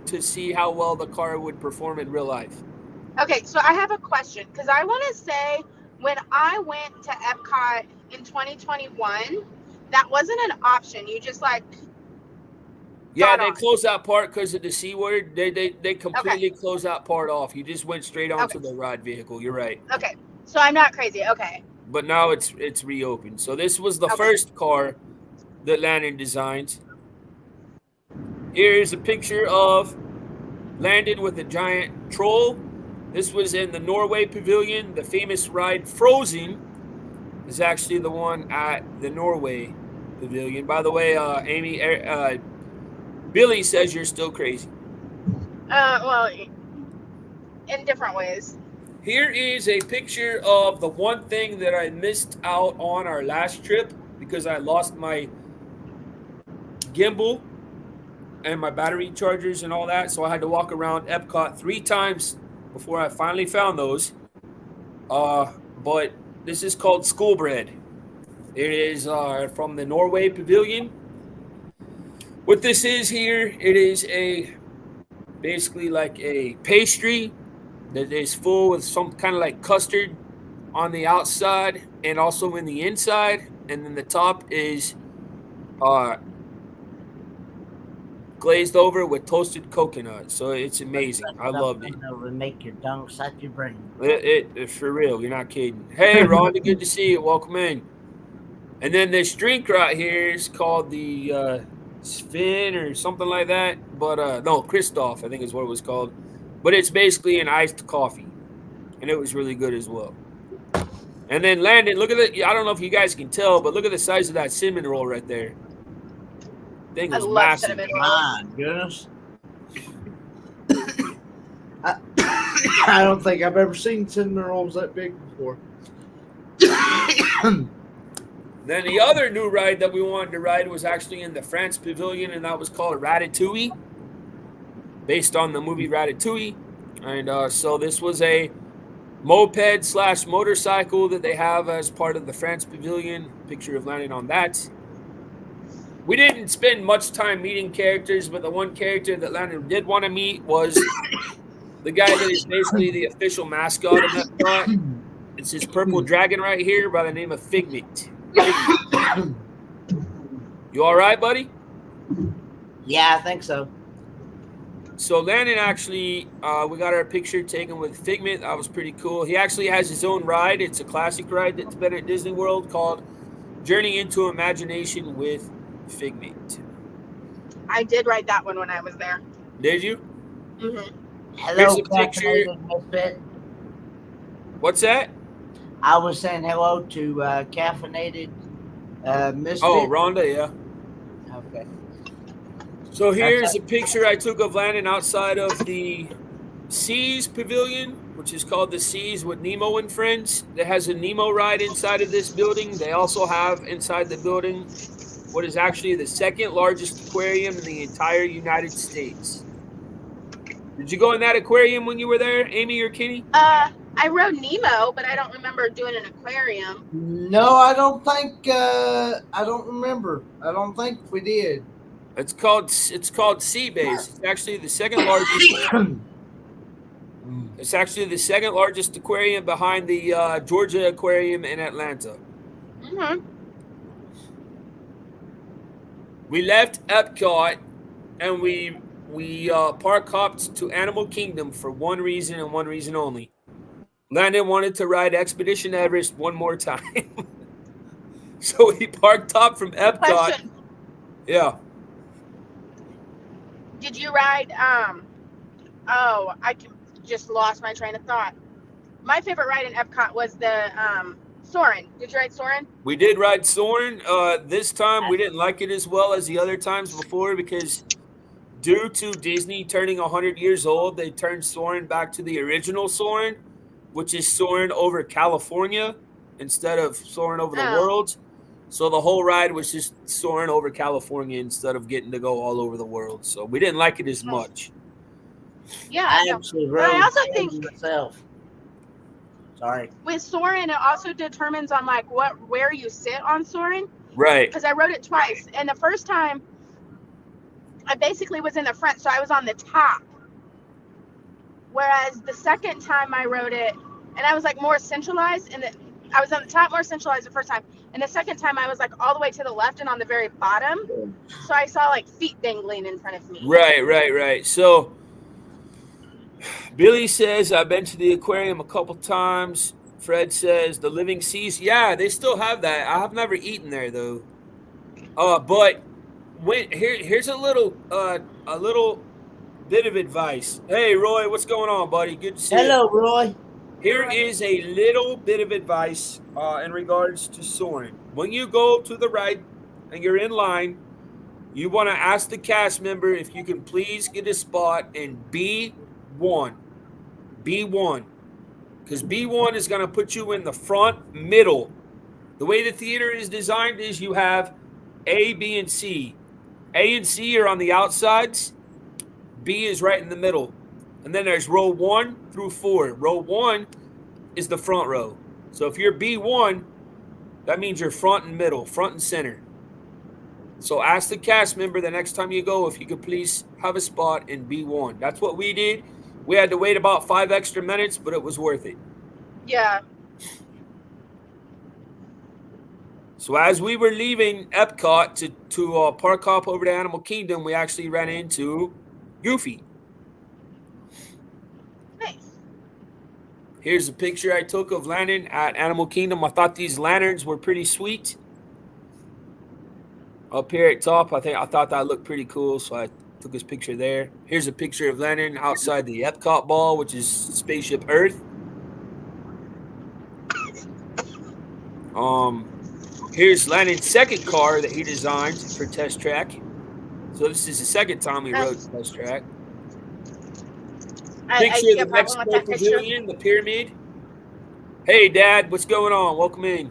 to see how well the car would perform in real life. Okay, so I have a question because I want to say when I went to Epcot in 2021, that wasn't an option. You just Yeah, got they on. closed that part because of the C word. They completely closed that part off. You just went straight onto the ride vehicle. You're right. Okay, so I'm not crazy. Okay. But now it's reopened. So this was the first car that Landon designed. Here's a picture of Landon with a giant troll. This was in the Norway Pavilion. The famous ride Frozen is actually the one at the Norway Pavilion. By the way, Amy, Billy says you're still crazy. Well, in different ways. Here is a picture of the one thing that I missed out on our last trip because I lost my gimbal and my battery chargers and all that. So I had to walk around Epcot 3 times before I finally found those. But this is called School Bread. It is from the Norway Pavilion. What this is here, it is basically like a pastry that is full with some kind of like custard on the outside and also in the inside, and then the top is glazed over with toasted coconut. So it's amazing. I loved it. It would make your dunks out your brain. It for real. You're not kidding. Hey, Rhonda, good to see you. Welcome in. And then this drink right here is called the Sven or something like that. But no, Christoph, I think is what it was called. But it's basically an iced coffee, and it was really good as well. And then Landon, look at it. I don't know if you guys can tell, but look at the size of that cinnamon roll right there. Thing was massive. My goodness. I don't think I've ever seen cinnamon rolls that big before. Then the other new ride that we wanted to ride was actually in the France Pavilion, and that was called Ratatouille, based on the movie Ratatouille. And so this was a moped/motorcycle that they have as part of the France Pavilion. Picture of Landon on that. We didn't spend much time meeting characters, but the one character that Landon did want to meet was the guy that is basically the official mascot of Epcot. It's this purple dragon right here by the name of Figment. You all right, buddy? Yeah, I think so. So Landon actually, we got our picture taken with Figment. That was pretty cool. He actually has his own ride. It's a classic ride that's been at Disney World called Journey into Imagination with Figment. I did write that one when I was there. Did you? Mm-hmm. Hello, Here's a picture. caffeinated misfit. What's that? I was saying hello to caffeinated misfit. Oh, Rhonda, yeah. Okay. So here's a picture I took of Landon outside of the Seas Pavilion, which is called the Seas with Nemo and Friends. That has a Nemo ride inside of this building. They also have inside the building what is actually the second largest aquarium in the entire United States. Did you go in that aquarium when you were there, Amy or Kenny? I rode Nemo, but I don't remember doing an aquarium. No, I don't think. I don't remember. I don't think we did. It's called Sea Base. It's actually the second largest. It's actually the second largest aquarium behind the Georgia Aquarium in Atlanta. Mm-hmm. We left Epcot and we we park hopped to Animal Kingdom for one reason and one reason only. Landon wanted to ride Expedition Everest one more time. So he parked top from Epcot. Question: Yeah. did you ride? Oh, just lost my train of thought. My favorite ride in Epcot was the Soarin'. Did you ride Soarin'? We did ride Soarin'. This time we didn't like it as well as the other times before because due to Disney turning 100 years old, they turned Soarin' back to the original Soarin', which is Soarin' over California instead of Soarin' over the Oh. world. So the whole ride was just Soarin' over California instead of getting to go all over the world. So we didn't like it as much. Yeah, I I know. actually But rode I also Soarin' think myself. Sorry. with Soarin', it also determines on like where you sit on Soarin'. Right. Because I rode it twice, and the first time I basically was in the front, so I was on the top. Whereas the second time I rode it, and I was like more centralized, I was on the top, more centralized the first time, and the second time I was like all the way to the left and on the very bottom, so I saw like feet dangling in front of me. Right. So Billy says, I've been to the aquarium a couple times. Fred says the Living Seas. Yeah, they still have that. I have never eaten there though. But here's a little bit of advice. Hey Roy, what's going on, buddy? Good to see you. Hello, Roy. Here is a little bit of advice in regards to Soarin'. When you go to the ride and you're in line, you want to ask the cast member if you can please get a spot in B1. B1. Because B1 is going to put you in the front middle. The way the theater is designed is you have A, B, and C. A and C are on the outsides. B is right in the middle. And then there's row 1 through 4. Row 1 is the front row. So if you're B1, that means you're front and middle, front and center. So ask the cast member the next time you go if you could please have a spot in B1. That's what we did. We had to wait about 5 extra minutes, but it was worth it. Yeah. So as we were leaving Epcot to park hop over to Animal Kingdom, we actually ran into Goofy. Nice. Here's a picture I took of Landon at Animal Kingdom. I thought these lanterns were pretty sweet. Up here at top, I thought that looked pretty cool, so I took this picture there. Here's a picture of Landon outside the Epcot ball, which is Spaceship Earth. Here's Landon's second car that he designed for Test Track. So this is the second time he rode Test Track. Picture of the Mexico Pavilion, the pyramid. Hey, Dad, what's going on? Welcome in.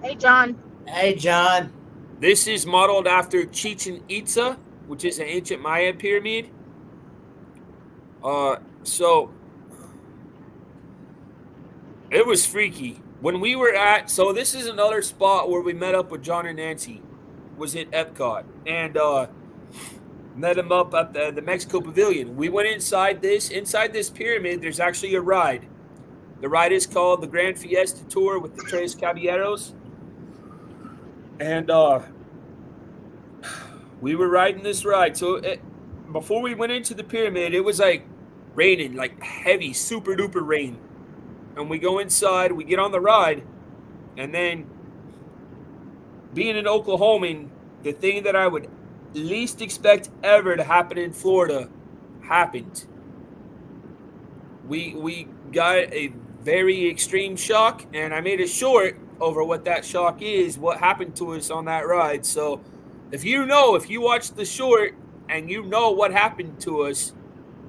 Hey, John. Hey, John. This is modeled after Chichen Itza, which is an ancient Maya pyramid. So it was freaky. When we were so this is another spot where we met up with John and Nancy, was at Epcot, and met them up at the Mexico Pavilion. We went inside this pyramid, there's actually a ride. The ride is called the Grand Fiesta Tour with the Tres Caballeros. And we were riding this ride. So before we went into the pyramid, it was like raining, like heavy, super duper rain. And we go inside, we get on the ride, and then being an Oklahoman, the thing that I would least expect ever to happen in Florida happened. We got a very extreme shock, and I made a short over what that shock is, what happened to us on that ride. So if you watched the short and you know what happened to us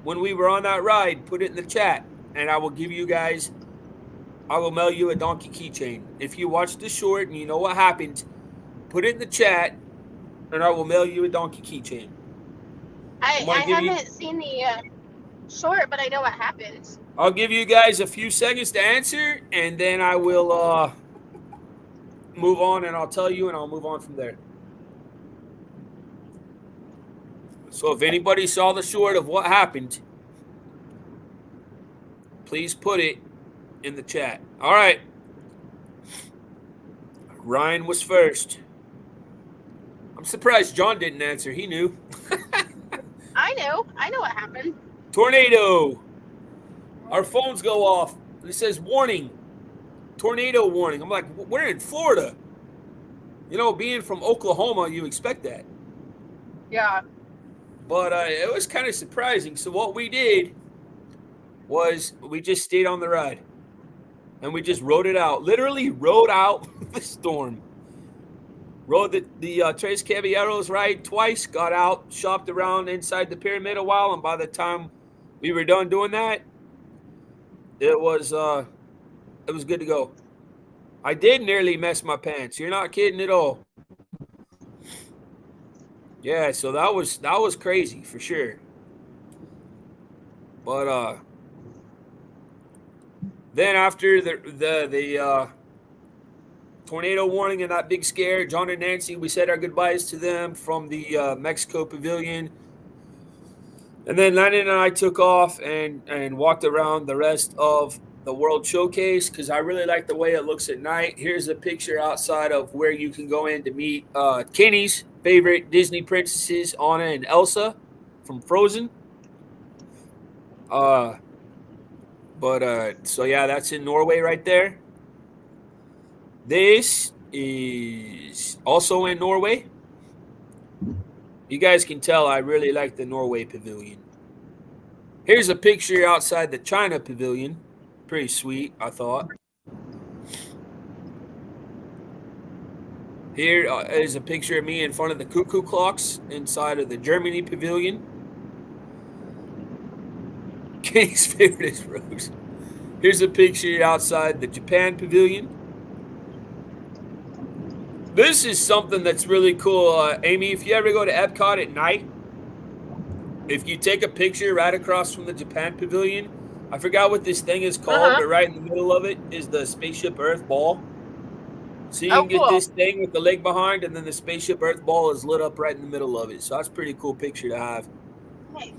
when we were on that ride, put it in the chat, and I will mail you a donkey keychain. If you watched the short and you know what happened, put it in the chat, and I will mail you a donkey keychain. I haven't seen the short, but I know what happens. I'll give you guys a few seconds to answer, and then I will move on, and I'll tell you, and I'll move on from there. So if anybody saw the short of what happened, please put it in the chat. All right. Ryan was first. I'm surprised John didn't answer. He knew. I I know what happened. Tornado. Our phones go off. It says warning. Tornado warning. I'm like, we're in Florida. You know, being from Oklahoma, you expect that. Yeah. But it was kind of surprising. So what we did was we just stayed on the ride. And we just rode it out. Literally rode out the storm. Rode the Tres Caballeros ride twice. Got out, shopped around inside the pyramid a while. And by the time we were done doing that, it was good to go. I did nearly mess my pants. You're not kidding at all. Yeah, so that was crazy for sure. But then after the tornado warning and that big scare, John and Nancy, we said our goodbyes to them from the Mexico Pavilion. And then Landon and I took off and walked around the rest of the World Showcase because I really like the way it looks at night. Here's a picture outside of where you can go in to meet Kenny's favorite Disney princesses, Anna and Elsa from Frozen. So yeah, that's in Norway right there. This is also in Norway. You guys can tell I really like the Norway Pavilion. Here's a picture outside the China Pavilion. Pretty sweet, I thought. Here is a picture of me in front of the cuckoo clocks inside of the Germany Pavilion. Kenny's favorite is Rose. Here's a picture outside the Japan Pavilion. This is something that's really cool. Amy, if you ever go to Epcot at night, if you take a picture right across from the Japan Pavilion, I forgot what this thing is called, but right in the middle of it is the Spaceship Earth ball. So you can get this thing with the leg behind, and then the Spaceship Earth ball is lit up right in the middle of it. So that's a pretty cool picture to have. Nice.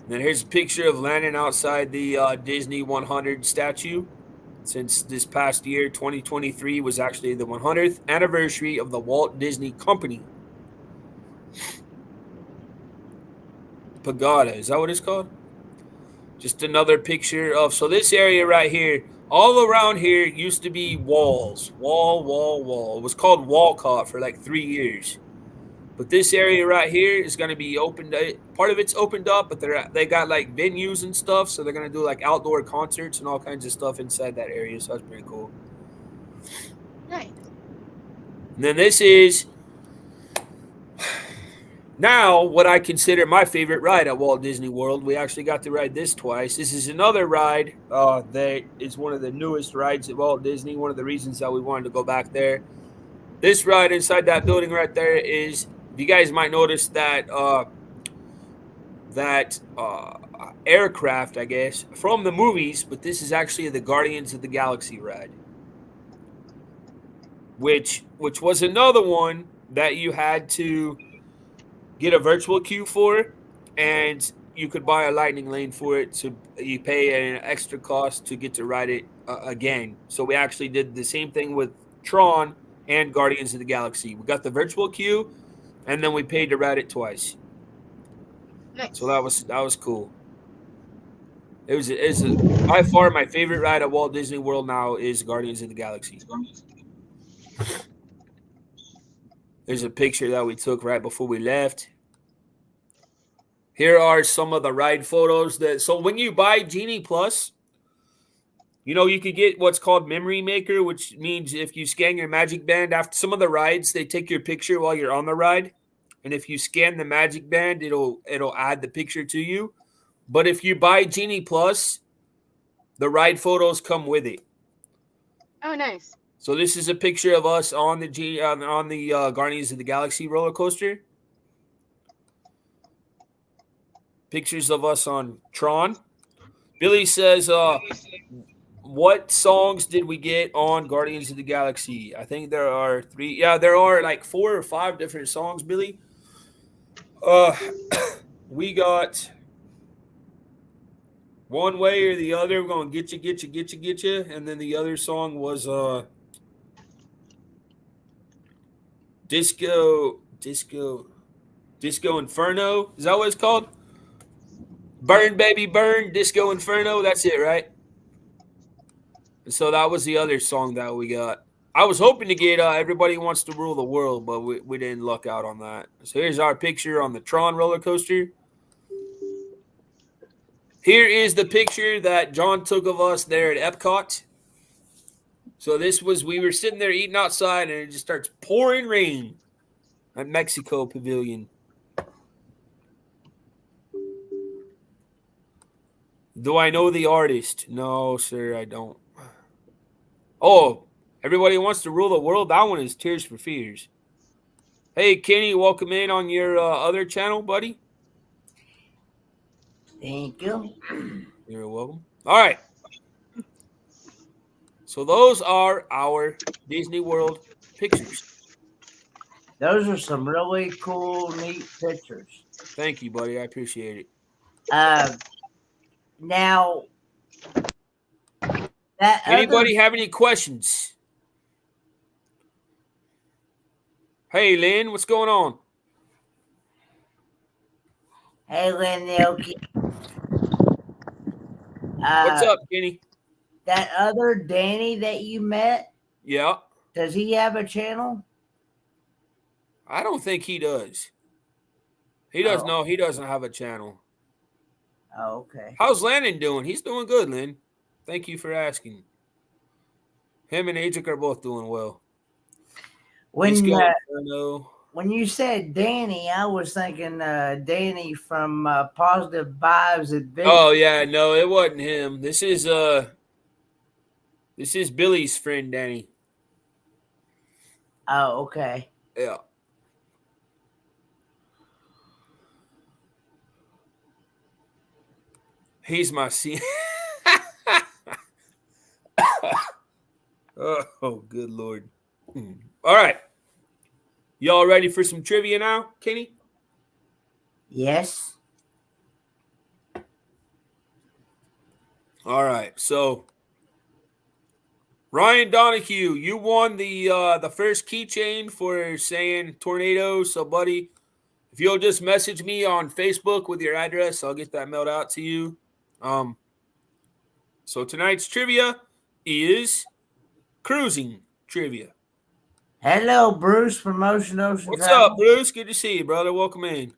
And then here's a picture of Landon outside the Disney 100 statue. Since this past year, 2023, was actually the 100th anniversary of the Walt Disney Company. Pagoda, is that what it's called? Just another picture of, so this area right here, all around here used to be walls. Wall. It was called Walcott for like 3 years. But this area right here is going to be opened. Part of it's opened up, but they got like venues and stuff. So they're going to do like outdoor concerts and all kinds of stuff inside that area. So that's pretty cool. Nice. And then this is now what I consider my favorite ride at Walt Disney World. We actually got to ride this twice. This is another ride that is one of the newest rides at Walt Disney. One of the reasons that we wanted to go back there. This ride inside that building right there is, you guys might notice that aircraft, I guess, from the movies, but this is actually the Guardians of the Galaxy ride, which was another one that you had to get a virtual queue for, and you could buy a lightning lane for it. So you pay an extra cost to get to ride it again. So we actually did the same thing with Tron and Guardians of the Galaxy. We got the virtual queue, and then we paid to ride it twice. Nice. So that was cool. It was by far my favorite ride at Walt Disney World now is Guardians of the Galaxy. There's a picture that we took right before we left. Here are some of the ride photos. So when you buy Genie Plus, you know, you could get what's called Memory Maker, which means if you scan your Magic Band after some of the rides, they take your picture while you're on the ride. And if you scan the Magic Band, it'll add the picture to you. But if you buy Genie Plus, the ride photos come with it. Oh, nice. So this is a picture of us on the Guardians of the Galaxy roller coaster. Pictures of us on Tron. Billy says, what songs did we get on Guardians of the Galaxy? I think there are 3. Yeah, there are like 4 or 5 different songs, Billy. We got One Way or the Other. We're going to get you. And then the other song was Disco Disco Inferno. Is that what it's called? Burn, baby, burn. Disco Inferno. That's it, right? And so that was the other song that we got. I was hoping to get Everybody Wants to Rule the World, but we didn't luck out on that. So here's our picture on the Tron roller coaster. Here is the picture that John took of us there at Epcot. So we were sitting there eating outside, and it just starts pouring rain at Mexico Pavilion. Do I know the artist? No, sir, I don't. Oh, Everybody Wants to Rule the World. That one is Tears for Fears. Hey, Kenny, welcome in on your other channel, buddy. Thank you. You're welcome. All right. So those are our Disney World pictures. Those are some really cool, neat pictures. Thank you, buddy. I appreciate it. Now, that Anybody have any questions? Hey, Lynn, what's going on? Hey, Lynn Nelke. What's up, Kenny? That other Danny that you met, Yeah. does he have a channel? I don't think he does. He does. No, he doesn't have a channel. Oh, okay. How's Landon doing? He's doing good, Lynn. Thank you for asking. Him and Adric are both doing well. When you said Danny, I was thinking Danny from Positive Vibes Adventure. Oh yeah, no, it wasn't him. This is Billy's friend, Danny. Oh, okay. Yeah. He's my Oh, good Lord. All right. Y'all ready for some trivia now, Kenny? Yes. All right. So, Ryan Donahue, you won the first keychain for saying tornado. So, buddy, if you'll just message me on Facebook with your address, I'll get that mailed out to you. So tonight's trivia is cruising trivia. Hello, Bruce from Ocean What's Travel. up, Bruce? Good to see you, brother. Welcome in.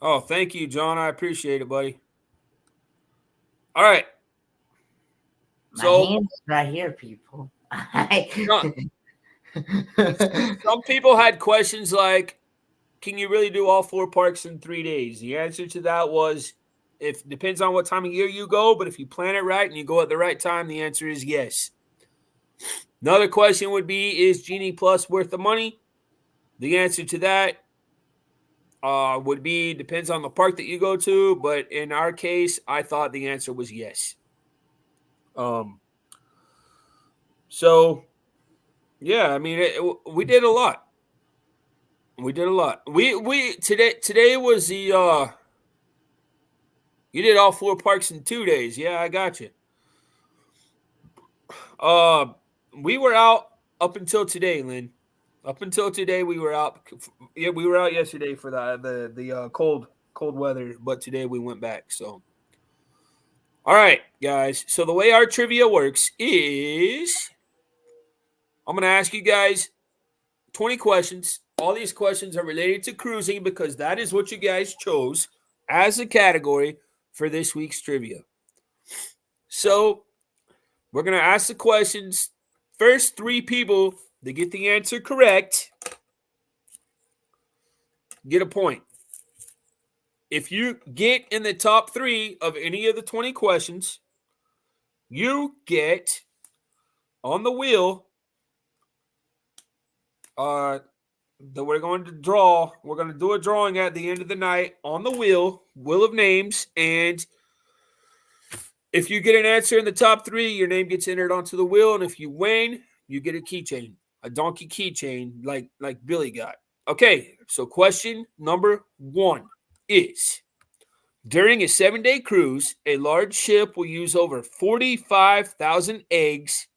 Oh, thank you, John. I appreciate it, buddy. All right. My hand's right here, people. Some people had questions like, can you really do all 4 parks in 3 days? The answer to that was, it depends on what time of year you go, but if you plan it right and you go at the right time, the answer is yes. Another question would be, is Genie Plus worth the money? The answer to that would be, depends on the park that you go to, but in our case, I thought the answer was yes. So, yeah, I mean, we did a lot. We did a lot. Today was the you did all 4 parks in 2 days. Yeah, I got you. We were out up until today, Lynn. Up until today, we were out. Yeah, we were out yesterday for the cold weather, but today we went back. So, all right, guys. So the way our trivia works is, I'm going to ask you guys 20 questions. All these questions are related to cruising because that is what you guys chose as a category for this week's trivia. So we're going to ask the questions. First 3 people that get the answer correct get a point. If you get in the top 3 of any of the 20 questions, you get on the wheel that we're going to draw. We're going to do a drawing at the end of the night on the wheel of names. And if you get an answer in the top 3, your name gets entered onto the wheel. And if you win, you get a keychain, a donkey keychain like Billy got. Okay, so question number 1 is, during a 7-day cruise, a large ship will use over 45,000 eggs,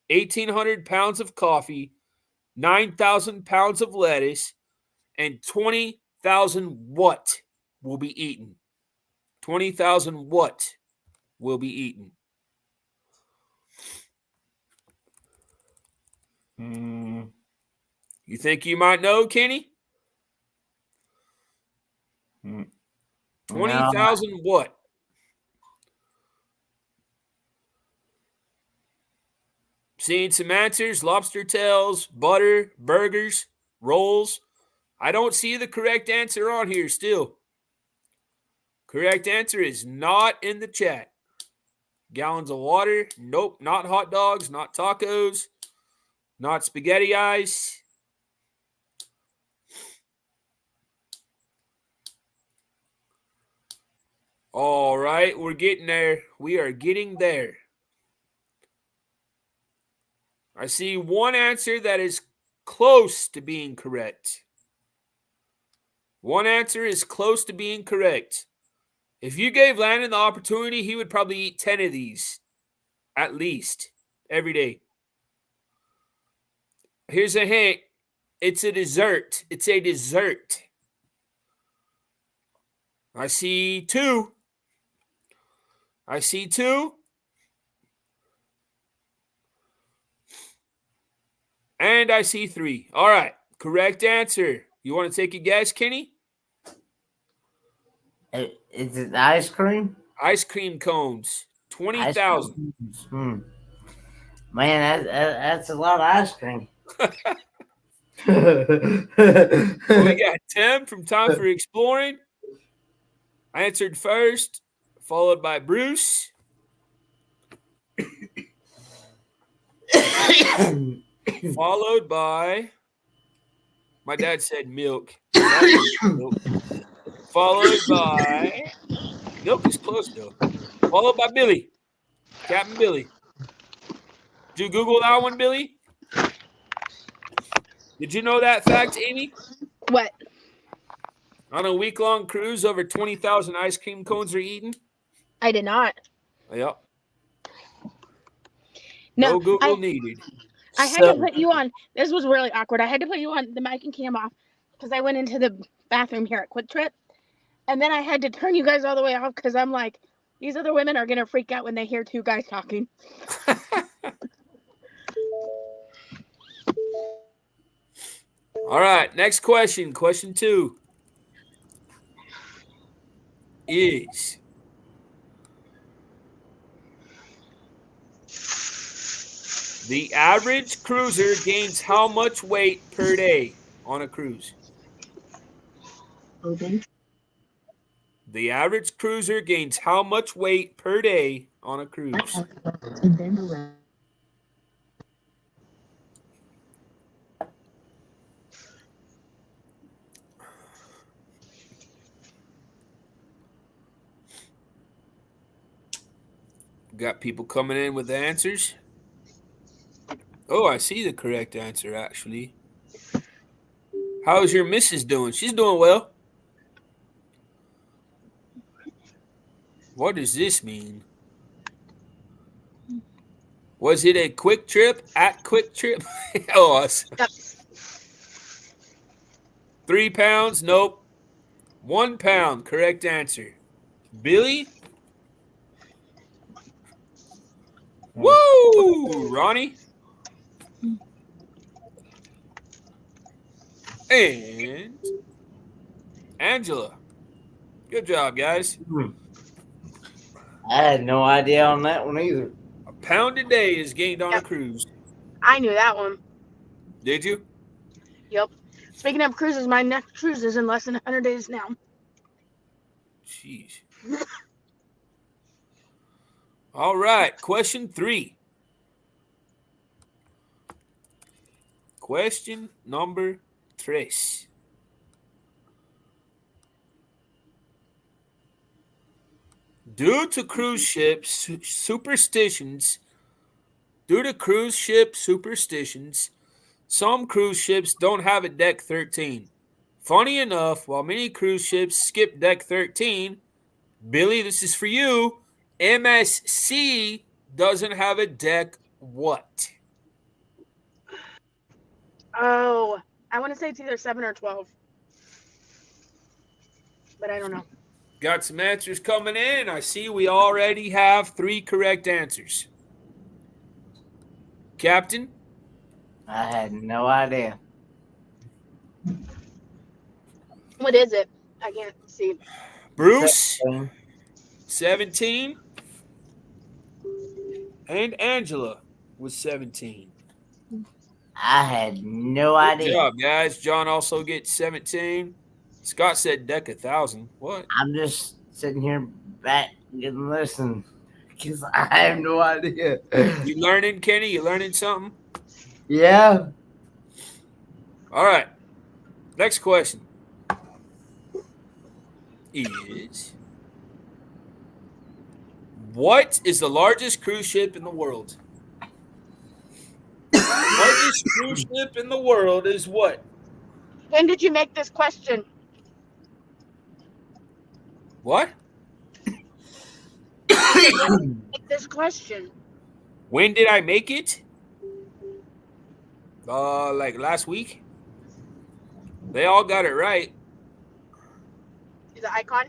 1,800 pounds of coffee, 9,000 pounds of lettuce, and 20,000 what will be eaten? 20,000 what will be eaten? You think you might know, Kenny? 20,000 what? Seeing some answers: lobster tails, butter, burgers, rolls. I don't see the correct answer on here still. Correct answer is not in the chat. Gallons of water. Nope, not hot dogs, not tacos, not spaghetti ice. All right, we're getting there. We are getting there. I see one answer that is close to being correct. One answer is close to being correct. If you gave Landon the opportunity, he would probably eat 10 of these, at least, every day. Here's a hint. It's a dessert. It's a dessert. I see two. I see two. And I see three. All right. Correct answer. You want to take a guess, Kenny? Is it ice cream? Ice cream cones. 20,000. Man, that's a lot of ice cream. Well, we got Tim from Time for Exploring. I answered first, followed by Bruce. Followed by, my dad said milk. Followed by, milk is close though. Followed by Billy, Captain Billy. Did you Google that one, Billy? Did you know that fact, Amy? What? On a week-long cruise, over 20,000 ice cream cones are eaten? I did not. Yep. No, Google needed. I had to put you on. This was really awkward. I had to put you on the mic and cam off because I went into the bathroom here at Quick Trip. And then I had to turn you guys all the way off because I'm like, these other women are going to freak out when they hear two guys talking. All right, next question. Question 2 is, the average cruiser gains how much weight per day on a cruise? Open. The average cruiser gains how much weight per day on a cruise? Got people coming in with the answers. Oh, I see the correct answer, actually. How's your missus doing? She's doing well. What does this mean? Was it a quick trip at Quick Trip? Oh, 3 pounds? Nope. 1 pound. Correct answer. Billy? Woo! Ronnie? And Angela. Good job, guys. I had no idea on that one either. A pound a day is gained on a cruise. I knew that one. Did you? Yep. Speaking of cruises, my next cruise is in less than 100 days now. Jeez. All right. Question 3. Question number 3. Due to cruise ship superstitions, some cruise ships don't have a deck 13. Funny enough, while many cruise ships skip deck 13, Billy, this is for you, MSC doesn't have a deck what? Oh, I want to say it's either 7 or 12, but I don't know. Got some answers coming in. I see we already have 3 correct answers. Captain? I had no idea. What is it? I can't see. Bruce, 17. 17. And Angela was 17. I had no Good idea. job, guys. John also gets 17. Scott said deck 1,000. What? I'm just sitting here back and listening because I have no idea. You learning, Kenny? You learning something? Yeah. All right. Next question is, what is the largest cruise ship in the world? Largest cruise ship in the world is what? When did you make this question? What? Make this question. When did I make it? Like last week. They all got it right. Is it Icon?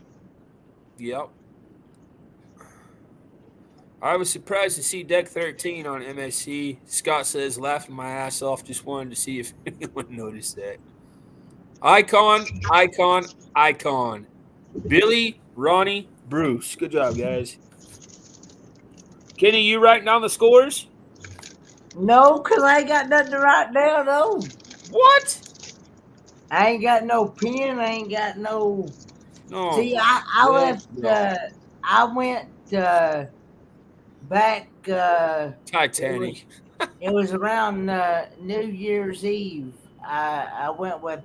Yep. I was surprised to see deck 13 on MSC. Scott says, laughing my ass off. Just wanted to see if anyone noticed that. Icon, Icon, Icon. Billy, Ronnie, Bruce. Good job, guys. Kenny, you writing down the scores? No, because I ain't got nothing to write down, no. What? I ain't got no pen. I ain't got no. No. See, I left. I went back. Titanic. It was around New Year's Eve. I went with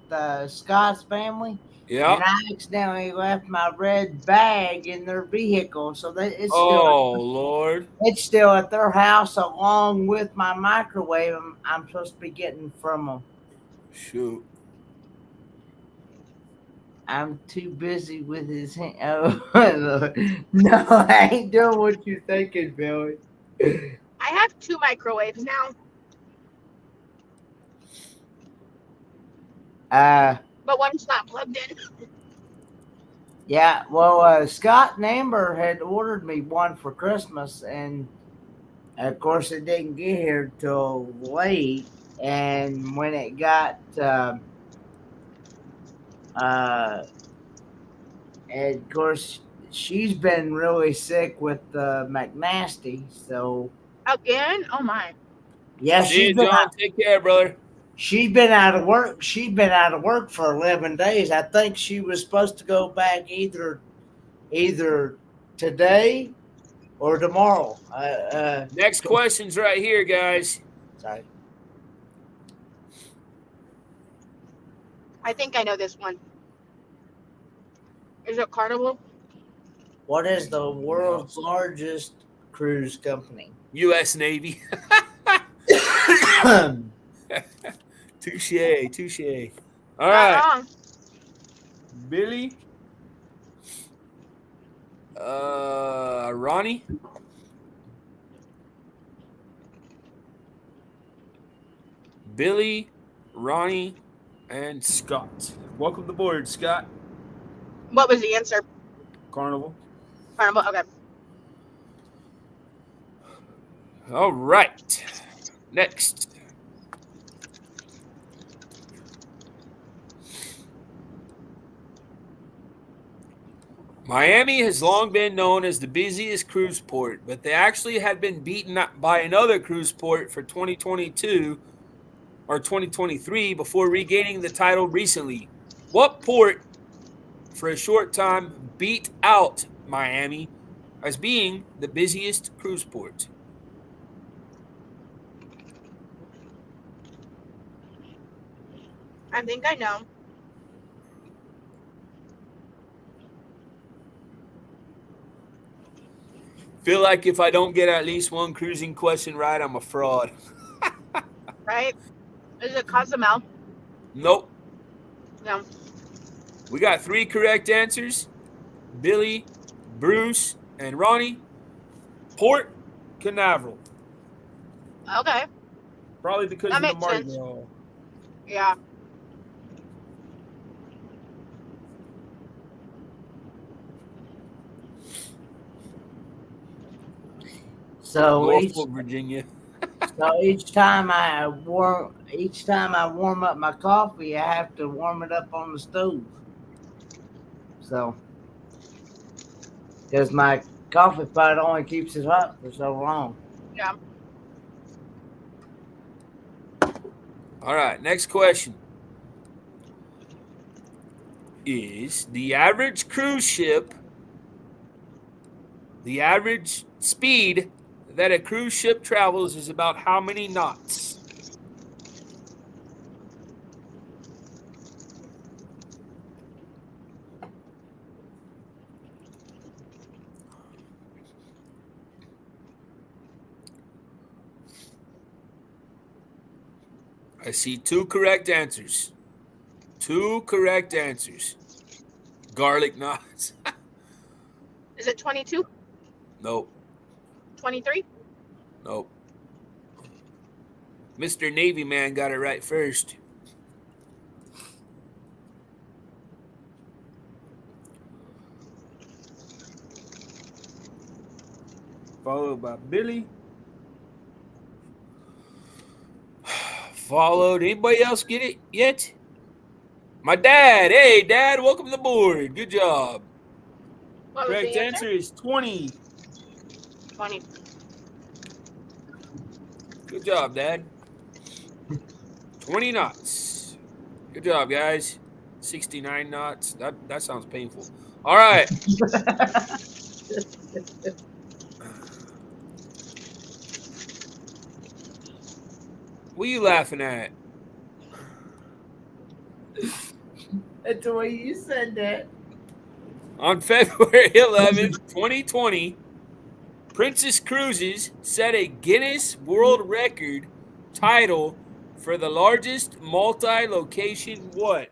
Scott's family. Yeah. And I accidentally left my red bag in their vehicle, so it's Lord. It's still at their house along with my microwave. I'm supposed to be getting from them. Shoot. I'm too busy with his hand. Oh, no, I ain't doing what you're thinking, Billy. I have 2 microwaves now. But one's not plugged in. Yeah, well, Scott and Amber had ordered me one for Christmas, and of course it didn't get here till late. And when it got, and of course she's been really sick with McNasty, so Again? Oh my. yeah, See you, John. Take care, brother. She's been out of work. She's been out of work for 11 days. I think she was supposed to go back either today or tomorrow. Next question's right here, guys. Sorry. I think I know this one. Is it Carnival? What is the world's largest cruise company? U.S. Navy. Touche. All right. Billy. Ronnie. Billy, Ronnie, and Scott. Welcome to the board, Scott. What was the answer? Carnival. Carnival, okay. All right. Next. Miami has long been known as the busiest cruise port, but they actually had been beaten by another cruise port for 2022 or 2023 before regaining the title recently. What port, for a short time, beat out Miami as being the busiest cruise port? I think I know. Feel like if I don't get at least one cruising question right, I'm a fraud. Right? Is it Cozumel? Nope. No. We got 3 correct answers. Billy, Bruce, and Ronnie. Port Canaveral. Okay. Probably because That of the makes Mardi sense. Gras. Yeah. So Norfolk, Virginia. each time I warm up my coffee, I have to warm it up on the stove. So, because my coffee pot only keeps it hot for so long. Yeah. All right, next question. Is the average cruise ship, the average speed that a cruise ship travels is about how many knots? I see two correct answers. Two correct answers. Garlic knots. Is it 22? Nope. 23? Nope. Mr. Navy Man got it right first. Followed by Billy. Followed. Anybody else get it yet? My dad. Hey, Dad, welcome to the board. Good job. What was Correct the answer is 20. 20. Good job, Dad. 20 knots. Good job, guys. 69 knots. That sounds painful. All right. What are you laughing at? That's the way you said that. On February 11th, 2020, Princess Cruises set a Guinness World Record title for the largest multi-location what?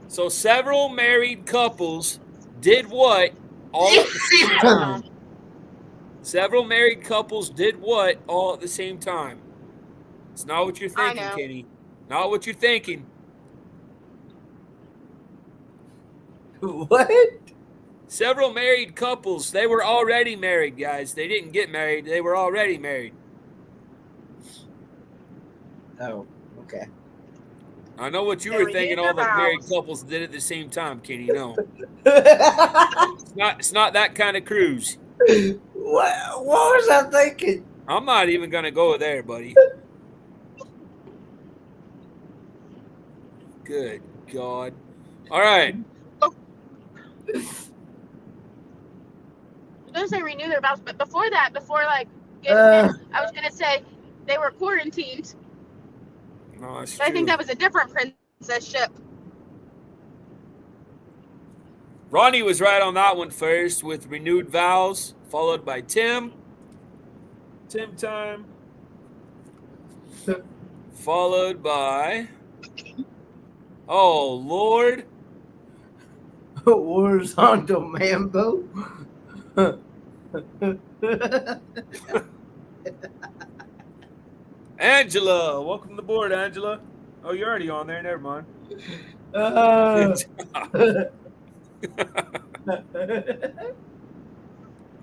So several married couples did what all at the same time? Several married couples did what all at the same time? It's not what you're I thinking, know. Kenny. Not what you're thinking. What? Several married couples, they were already married, guys. They didn't get married. They were already married. Oh, okay. I know what you They were renewed thinking. their All the married vows. couples did it at the same time, Kenny. No, it's not that kind of cruise. What was I thinking? I'm not even gonna go there, buddy. Good God! All right, I was going to say renew their vows, but before that, before like getting Uh, I was going to say they were quarantined. no, that's But I think true. that was a different princess ship. Ronnie was right on that one first with renewed vows, followed by Tim. Tim time. Followed by, oh Lord, horizontal mambo. Angela. Welcome to the board, Angela. Oh, you're already on there. Never mind.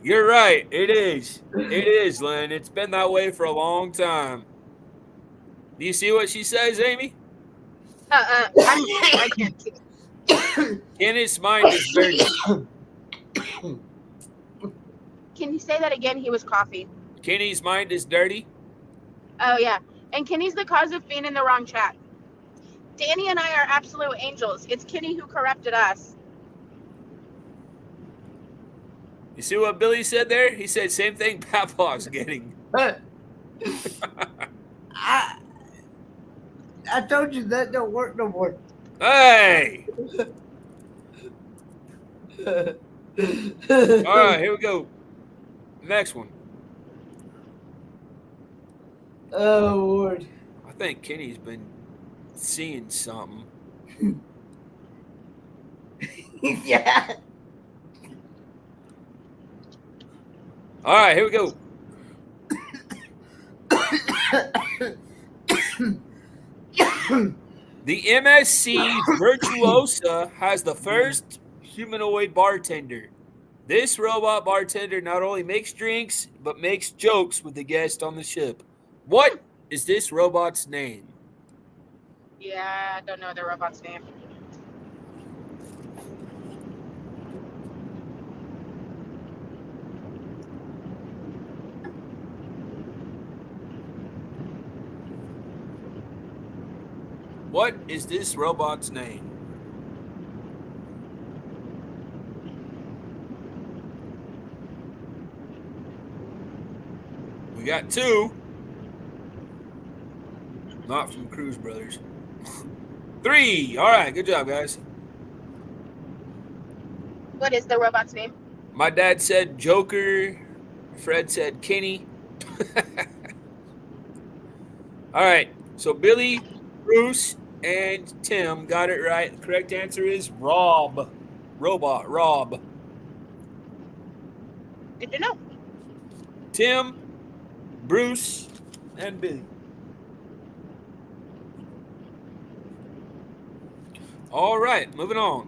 You're right. It is. It is, Lynn. It's been that way for a long time. Do you see what she says, Amy? I can't see. Kenneth's mind is dirty. Can you say that again? He was coffee. Kenny's mind is dirty. Oh, yeah. And Kenny's the cause of being in the wrong chat. Danny and I are absolute angels. It's Kenny who corrupted us. You see what Billy said there? He said same thing Papaw's getting. I told you that don't work no more. Hey! All right, here we go. Next one. Oh Lord. I think Kenny's been seeing something. Yeah. All right, here we go. The MSC Virtuosa has the first humanoid bartender. This robot bartender not only makes drinks, but makes jokes with the guests on the ship. What is this robot's name? Yeah, I don't know the robot's name. What is this robot's name? We got two. Not from Cruz Brothers. 3. All right, good job, guys. What is the robot's name? My dad said Joker. Fred said Kenny. All right, so Billy, Bruce, and Tim got it right. The correct answer is Rob. Robot, Rob. Good to know. Tim, Bruce, and Billy. All right, moving on.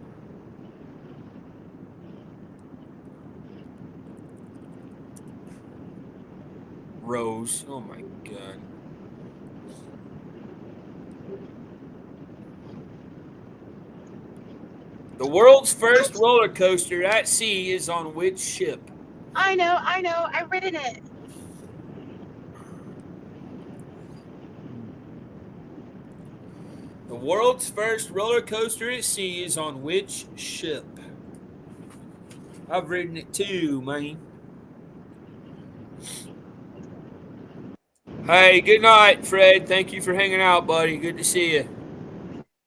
Rose. Oh my God. The world's first roller coaster at sea is on which ship? I know. I've written it. The world's first roller coaster at sea is on which ship? I've written it too, man. Hey, good night, Fred. Thank you for hanging out, buddy. Good to see you.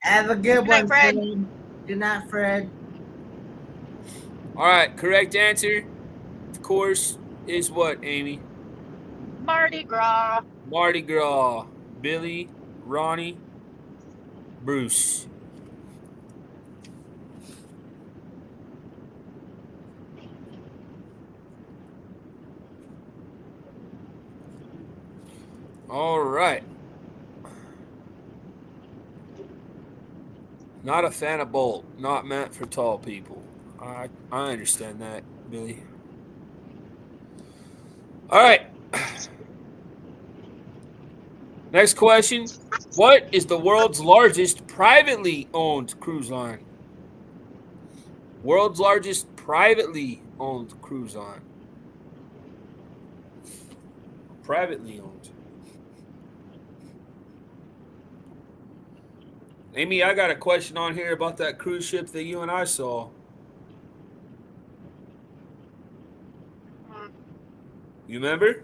Have a good Good night, one, Fred. Fred. Good night, Fred. All right, correct answer, of course, is what, Amy? Mardi Gras. Mardi Gras. Billy, Ronnie, Bruce. All right. Not a fan of Bolt. Not meant for tall people. I understand that, Billy. All right. Next question. What is the world's largest privately owned cruise line? World's largest privately owned cruise line. Privately owned. Amy, I got a question on here about that cruise ship that you and I saw. You remember?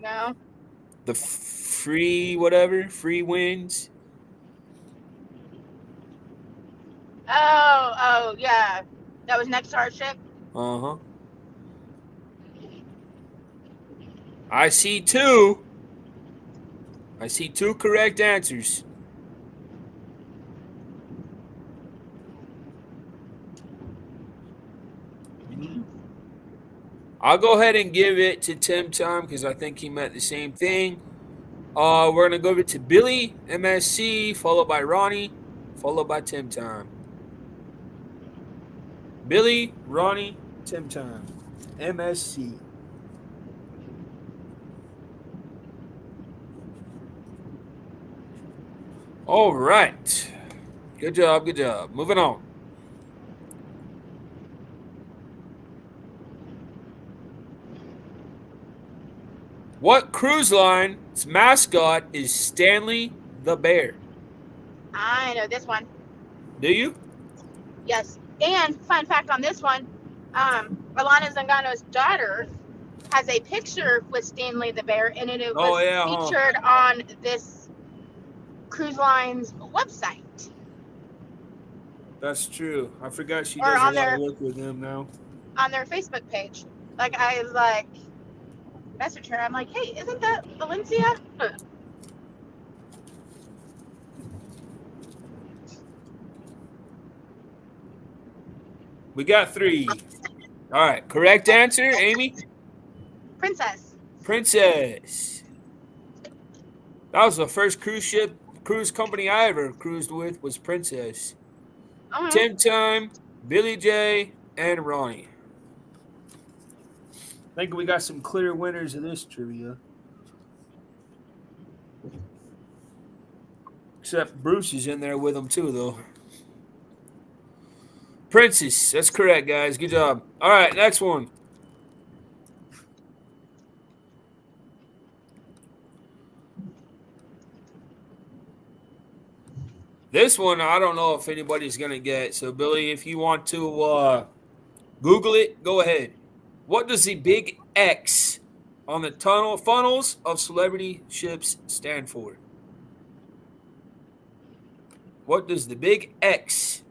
No. The free whatever, free winds. Oh, yeah. That was next to our ship. Uh-huh. I see two. I see two correct answers. I'll go ahead and give it to Tim Tom because I think he meant the same thing. We're going to go over to Billy, MSC, followed by Ronnie, followed by Tim Tom. Billy, Ronnie, Tim Tom, MSC. All right. Good job, good job. Moving on. What cruise line's mascot is Stanley the Bear? I know this one. Do you? Yes. And fun fact on this one, Alana Zangano's daughter has a picture with Stanley the Bear, and it was featured on this cruise line's website. That's true. I forgot she does a lot of work with them now. On their Facebook page. Like, I was like, message her. I'm like, hey, isn't that Valencia? We got 3. All right. Correct answer, Amy? Princess. Princess. That was the first cruise ship cruise company I ever cruised with was Princess. Okay. Tim Time, Billy J, and Ronnie. I think we got some clear winners of this trivia. Except Bruce is in there with them too, though. Princess, that's correct, guys. Good job. All right, next one. This one, I don't know if anybody's going to get. So, Billy, if you want to Google it, go ahead. What does the big X on the funnels of celebrity ships stand for? What does the big X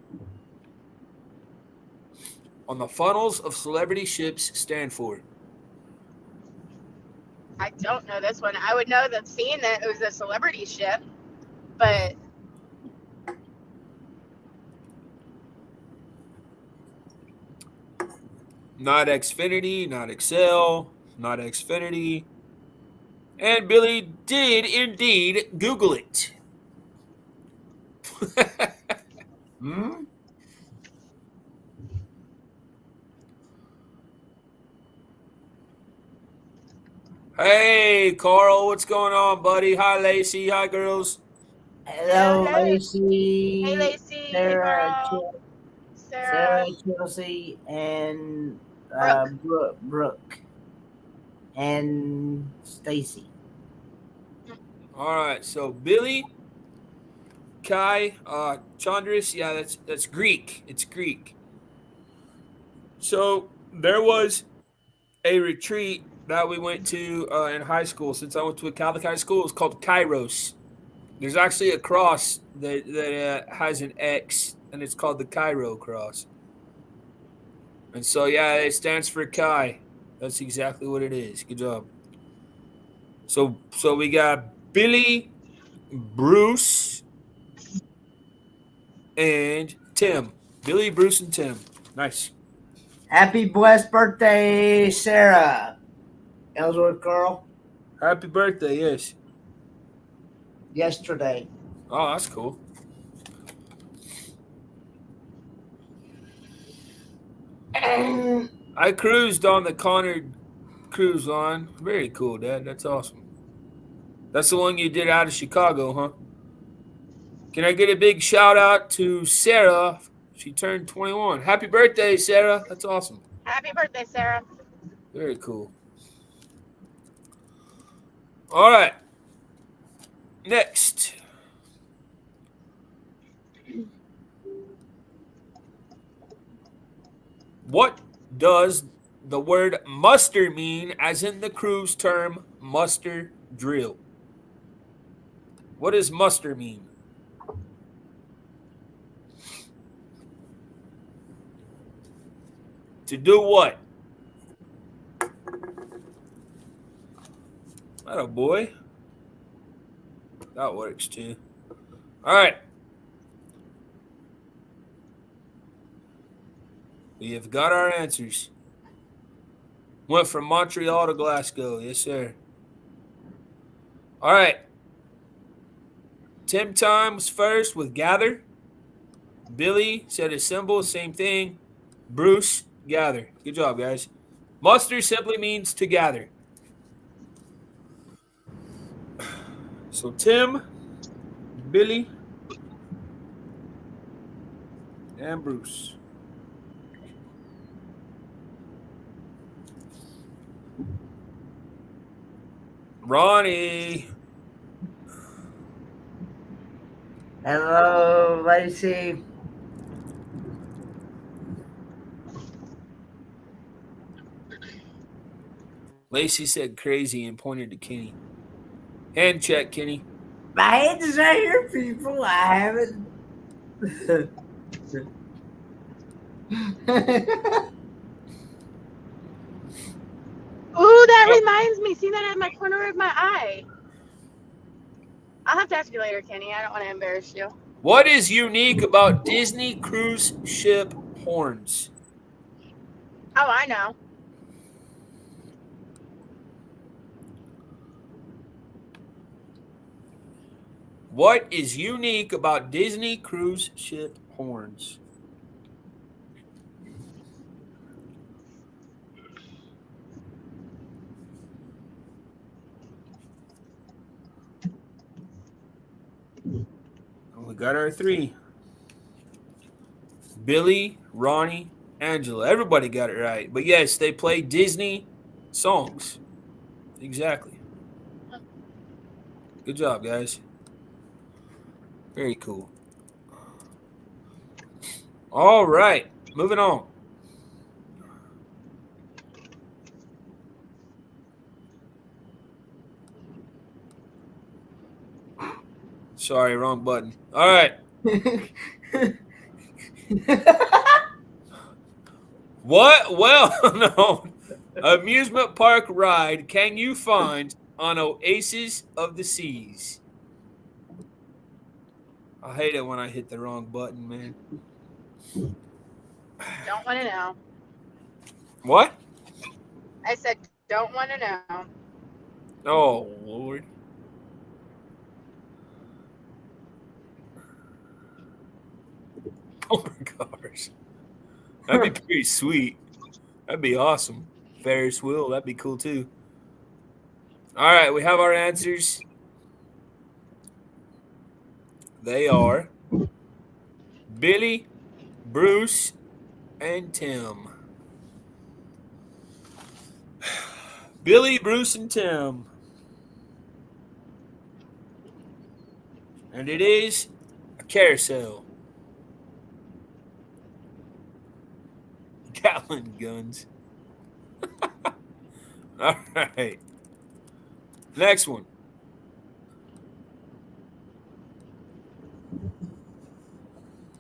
on the funnels of celebrity ships stand for? I don't know this one. I would know that seeing that it was a celebrity ship, but Not Xfinity, not Excel, not Xfinity. And Billy did indeed Google it. Hmm? Hey, Carl, what's going on, buddy? Hi, Lacey. Hi, girls. Hello, hello. Lacey, Hey, Lacey. Hey, Sarah, Carl. Sarah, Sarah. Chelsea, and Brooke. Brooke, and Stacy. All right, so Billy, Kai, Chandris, yeah, that's Greek. It's Greek. So there was a retreat that we went to in high school. Since I went to a Catholic high school, it's called Kairos. There's actually a cross that has an X, and it's called the Cairo cross. And so, yeah, it stands for Kai. That's exactly what it is. Good job. So we got Billy, Bruce, and Tim. Billy, Bruce, and Tim. Nice. Happy blessed birthday, Sarah. Ellsworth Carl. Happy birthday, yes. Yesterday. Oh, that's cool. I cruised on the Conard cruise line. Very cool, Dad. That's awesome. That's the one you did out of Chicago, huh? Can I get a big shout out to Sarah? She turned 21. Happy birthday, Sarah. That's awesome. Happy birthday, Sarah. Very cool. All right. Next. What does the word muster mean, as in the cruise term muster drill? What does muster mean? To do what? Atta boy. That works too. All right. We have got our answers. Went from Montreal to Glasgow. Yes, sir. All right. Tim Times first with gather. Billy said assemble, same thing. Bruce, gather. Good job, guys. Muster simply means to gather. So Tim, Billy, and Bruce. Ronnie. Hello, Lacey. Lacey said crazy and pointed to Kenny. Hand check, Kenny. I hate to say here, people, I haven't. Ooh, that reminds me. See that at my corner of my eye. I'll have to ask you later, Kenny. I don't want to embarrass you. What is unique about Disney cruise ship horns? Oh, I know. What is unique about Disney cruise ship horns? We got our three. Billy, Ronnie, Angela. Everybody got it right. But yes, they play Disney songs. Exactly. Good job, guys. Very cool. All right. Moving on. Sorry, wrong button. All right. What well-known amusement park ride can you find on Oasis of the Seas? I hate it when I hit the wrong button, man. Don't want to know. What? I said, don't want to know. Oh, Lord. Oh, my gosh. That'd be pretty sweet. That'd be awesome. Ferris wheel, that'd be cool too. All right, we have our answers. They are Billy, Bruce, and Tim. Billy, Bruce, and Tim. And it is a carousel. Gatling guns. All right. Next one.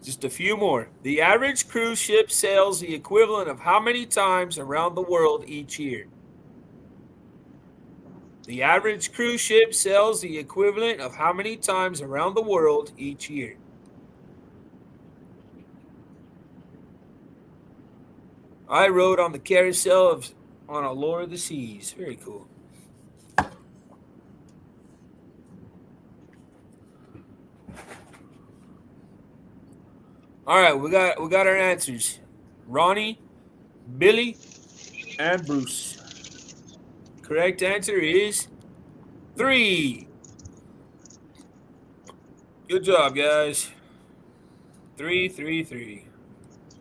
Just a few more. The average cruise ship sails the equivalent of how many times around the world each year? The average cruise ship sails the equivalent of how many times around the world each year? I rode on the carousel on Allure of the Seas. Very cool. All right, we got our answers. Ronnie, Billy, and Bruce. Correct answer is 3. Good job, guys. 3, 3, 3.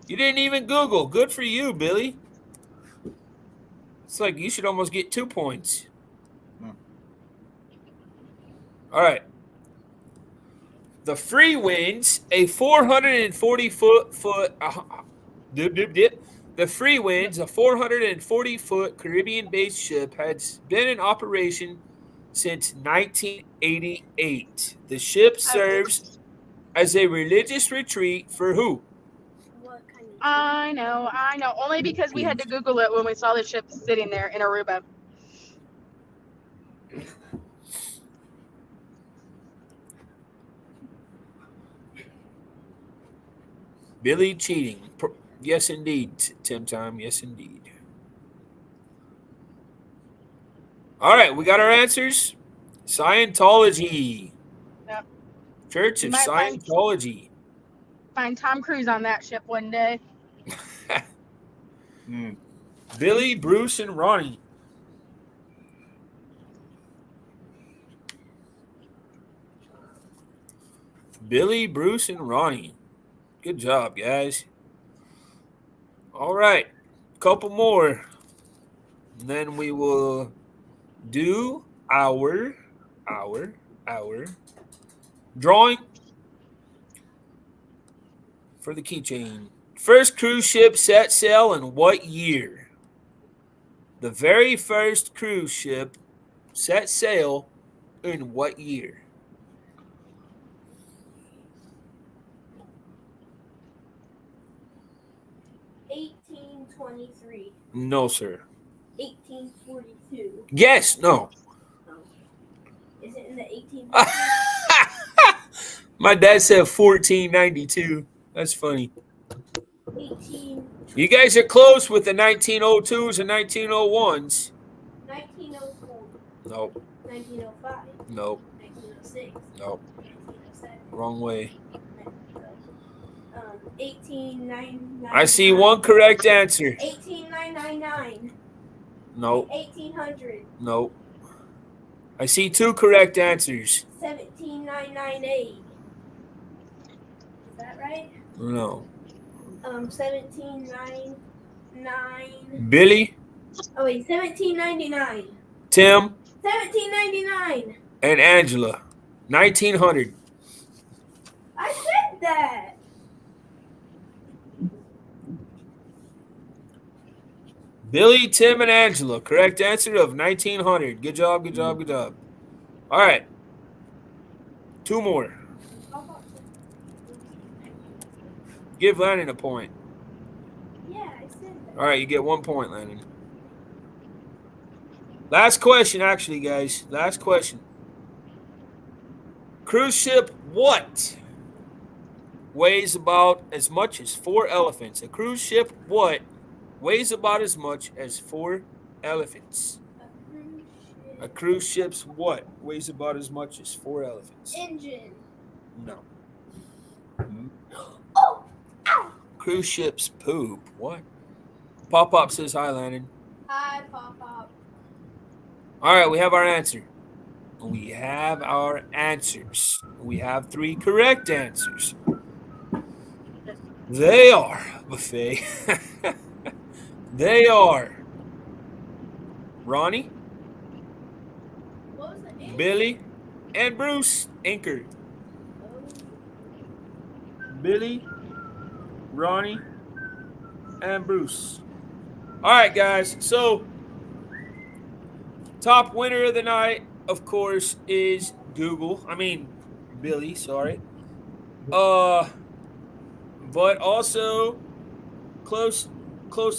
You didn't even Google. Good for you, Billy. It's like you should almost get 2 points. All right. The Free Winds, a 440-foot The Free Winds, a 440-foot Caribbean-based ship, has been in operation since 1988. The ship serves as a religious retreat for who? I know. Only because we had to Google it when we saw the ship sitting there in Aruba. Billy cheating. Yes, indeed, Tim Time. Yes, indeed. All right, we got our answers. Scientology. Yep. Church of Scientology. Find Tom Cruise on that ship one day. Billy, Bruce, and Ronnie. Billy, Bruce, and Ronnie. Good job, guys. All right, couple more. And then we will do our drawing for the keychain. First cruise ship set sail in what year? The very first cruise ship set sail in what year? $18.23. No, sir. $18.42. Yes, no. Is it in the 18? My dad said 1492. That's funny. 18. You guys are close with the 1902s and 1901s. 1904. Nope. 1905. Nope. 1906. Nope. Wrong way. 18999. I see one correct answer. 18999. No, 1800. no. I see two correct answers. 17998. Is that right? No. 1799. Billy, Oh wait, 1799. Tim, 1799. and Angela. 1900. I said that. Billy, Tim, and Angela. Correct answer of 1900. Good job, good job, good job. All right. Two more. Give Landon a point. Yeah, I said that. All right, you get 1 point, Landon. Last question, actually, guys. Last question. Cruise ship what weighs about as much as 4 elephants? A cruise ship what weighs about as much as 4 elephants? A cruise ship's what weighs about as much as 4 elephants? Engine. No. Oh! Ow! Cruise ships poop. What? Pop Pop says hi, Landon. Hi, Pop Pop. All right, we have our answer. We have our answers. We have 3 correct answers. They are, Buffet. They are Ronnie, What was the answer? Billy, and Bruce Anchor. Billy, Ronnie, and Bruce. All right, guys. So, top winner of the night, of course, is Billy, sorry. But also close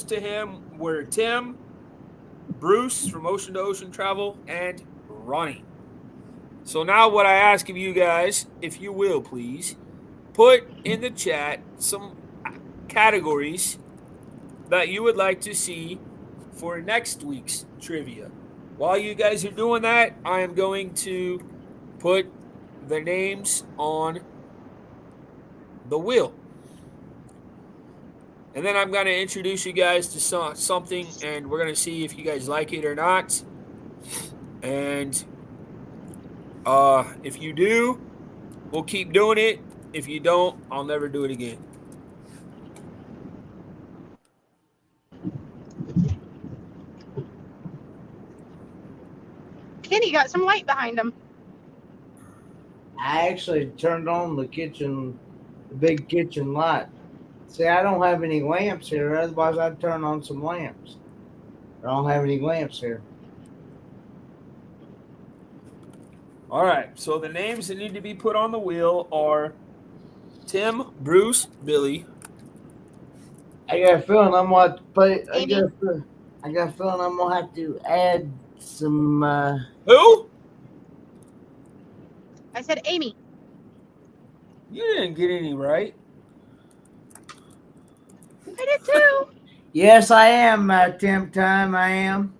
to him were Tim, Bruce from Ocean to Ocean Travel, and Ronnie. So now what I ask of you guys, if you will, please, put in the chat some categories that you would like to see for next week's trivia. While you guys are doing that, I am going to put the names on the wheel. And then I'm going to introduce you guys to something, and we're going to see if you guys like it or not. And if you do, we'll keep doing it. If you don't, I'll never do it again. Kenny got some light behind him. I actually turned on the big kitchen light. See, I don't have any lamps here. Otherwise, I'd turn on some lamps. I don't have any lamps here. All right. So the names that need to be put on the wheel are Tim, Bruce, Billy. I got a feeling I'm going to pay. I Amy? got a feeling I'm going to have to add some. Who? I said Amy. You didn't get any right. I did too. Yes, I am, Tim Time. I am.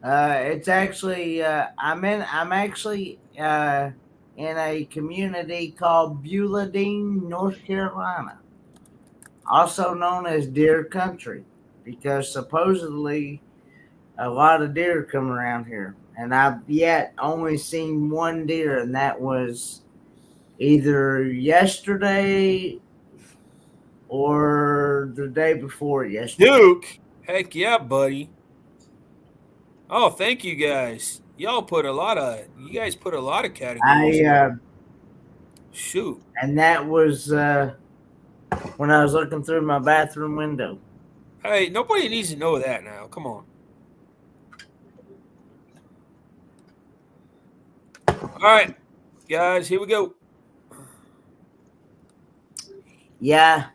It's actually I'm actually in a community called Buladine, North Carolina, also known as Deer Country, because supposedly a lot of deer come around here, and I've yet only seen one deer, and that was either yesterday or the day before yesterday. Duke. Heck yeah, buddy. Oh, thank you guys. You guys put a lot of categories. Shoot. And that was when I was looking through my bathroom window. Hey, nobody needs to know that now. Come on. All right, guys, here we go. Yeah.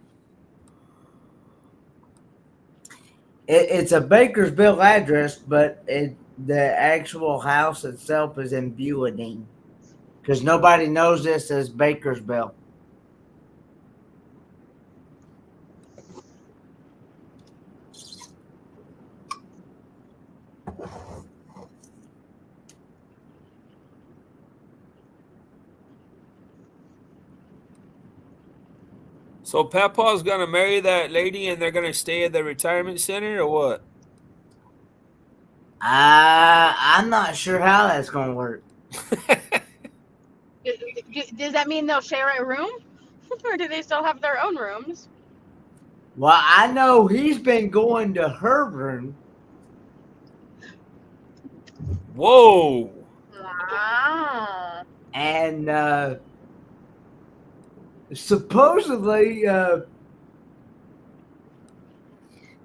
It's a Bakersville address, but the actual house itself is in Buladine, because nobody knows this as Bakersville. So Papa's gonna marry that lady, and they're gonna stay at the retirement center, or what? I'm not sure how that's gonna work. Does that mean they'll share a room, or do they still have their own rooms? Well, I know he's been going to her room. Whoa! Wow. And supposedly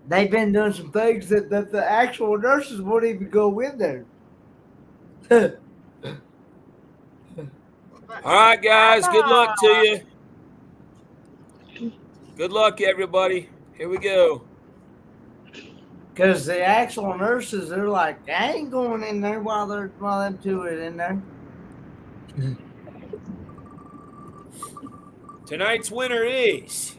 they've been doing some things that the actual nurses won't even go in there. All right, guys. Good luck to Papa. you. Good luck, everybody. Here we go. Because the actual nurses, they're like, I ain't going in there while them two are in there. Tonight's winner is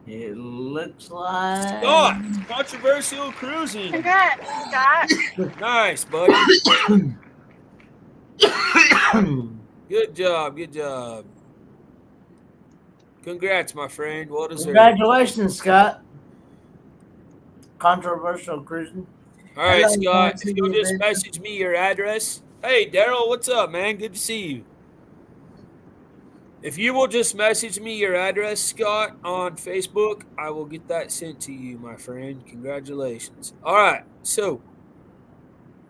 It looks like Scott. Controversial cruising. Congrats, Scott. Nice, buddy. Good job. Good job. Congrats, my friend. Well deserved. Congratulations, Scott. Controversial cruising. All right, Hello, Scott. Nancy, If you'll just Vincent. message me your address. Hey, Daryl, what's up, man? Good to see you. If you will just message me your address, Scott, on Facebook, I will get that sent to you, my friend. Congratulations. All right, so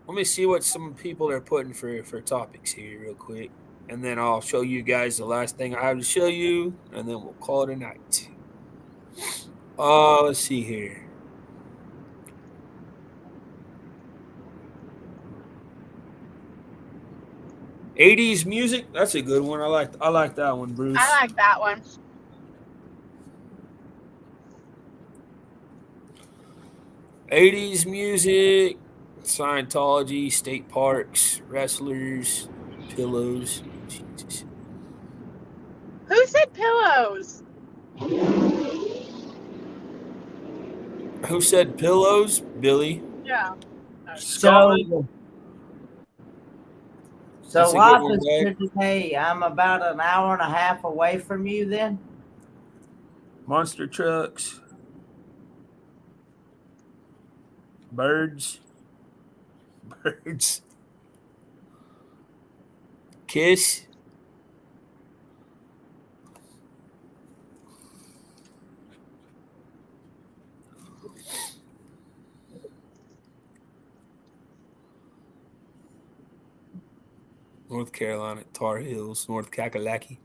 let me see what some people are putting for topics here real quick. And then I'll show you guys the last thing I have to show you, and then we'll call it a night. Let's see here. '80s music, that's a good one. I like that one, Bruce. I like that one. '80s music, Scientology, state parks, wrestlers, pillows. Jesus. Who said pillows? Who said pillows? Billy. Yeah. Scotland. So That's a good life one, is Dave. good today. I'm about an hour and a half away from you then. Monster trucks. Birds. Birds. Kiss. North Carolina, Tar Heels, North Kakalaki.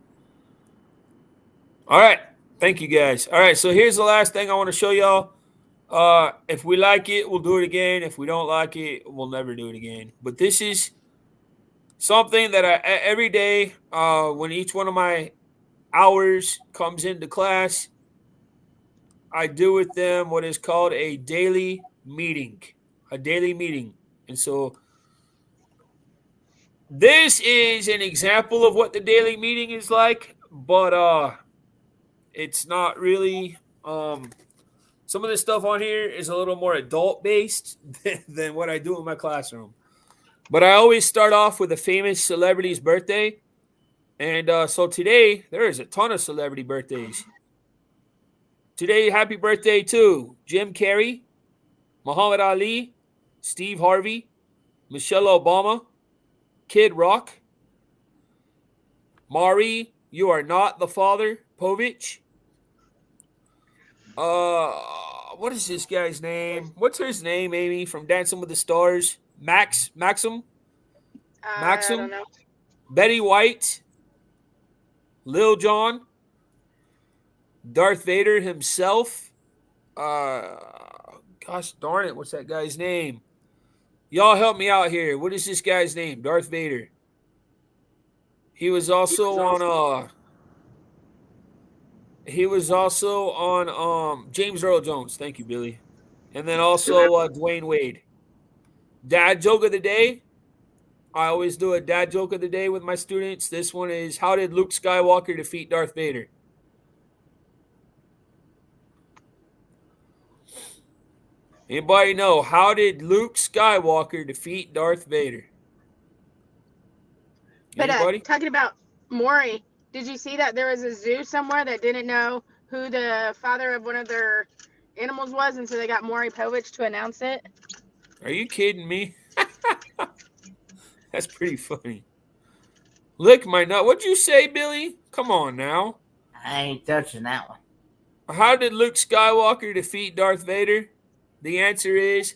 All right. Thank you, guys. All right. So here's the last thing I want to show y'all. If we like it, we'll do it again. If we don't like it, we'll never do it again. But this is something that I every day, when each one of my hours comes into class, I do with them what is called a daily meeting. A daily meeting. And so this is an example of what the daily meeting is like, but it's not really some of the stuff on here is a little more adult based than what I do in my classroom. But I always start off with a famous celebrity's birthday. And so today, there is a ton of celebrity birthdays. Today, happy birthday to Jim Carrey, Muhammad Ali, Steve Harvey, Michelle Obama, Kid Rock, Mari, you are not the father, Povich. What is this guy's name? What's his name, Amy, from Dancing with the Stars? Maxim? I don't know. Betty White, Lil Jon, Darth Vader himself. Gosh darn it, what's that guy's name? Y'all help me out here. What is this guy's name? Darth Vader. He was also on James Earl Jones. Thank you, Billy. And then also Dwayne Wade. Dad joke of the day. I always do a dad joke of the day with my students. This one is, how did Luke Skywalker defeat Darth Vader? Anybody know, how did Luke Skywalker defeat Darth Vader? But Anybody? talking about Maury, did you see that there was a zoo somewhere that didn't know who the father of one of their animals was, and so they got Maury Povich to announce it? Are you kidding me? That's pretty funny. Lick my nut. What'd you say, Billy? Come on now. I ain't touching that one. How did Luke Skywalker defeat Darth Vader? The answer is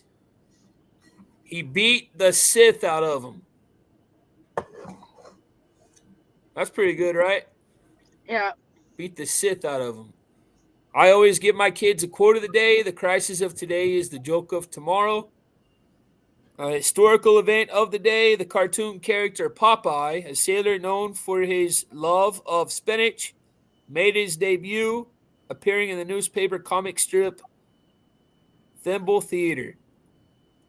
he beat the Sith out of him. That's pretty good, right? Yeah. Beat the Sith out of him. I always give my kids a quote of the day. The crisis of today is the joke of tomorrow. A historical event of the day, the cartoon character Popeye, a sailor known for his love of spinach, made his debut appearing in the newspaper comic strip Thimble Theater.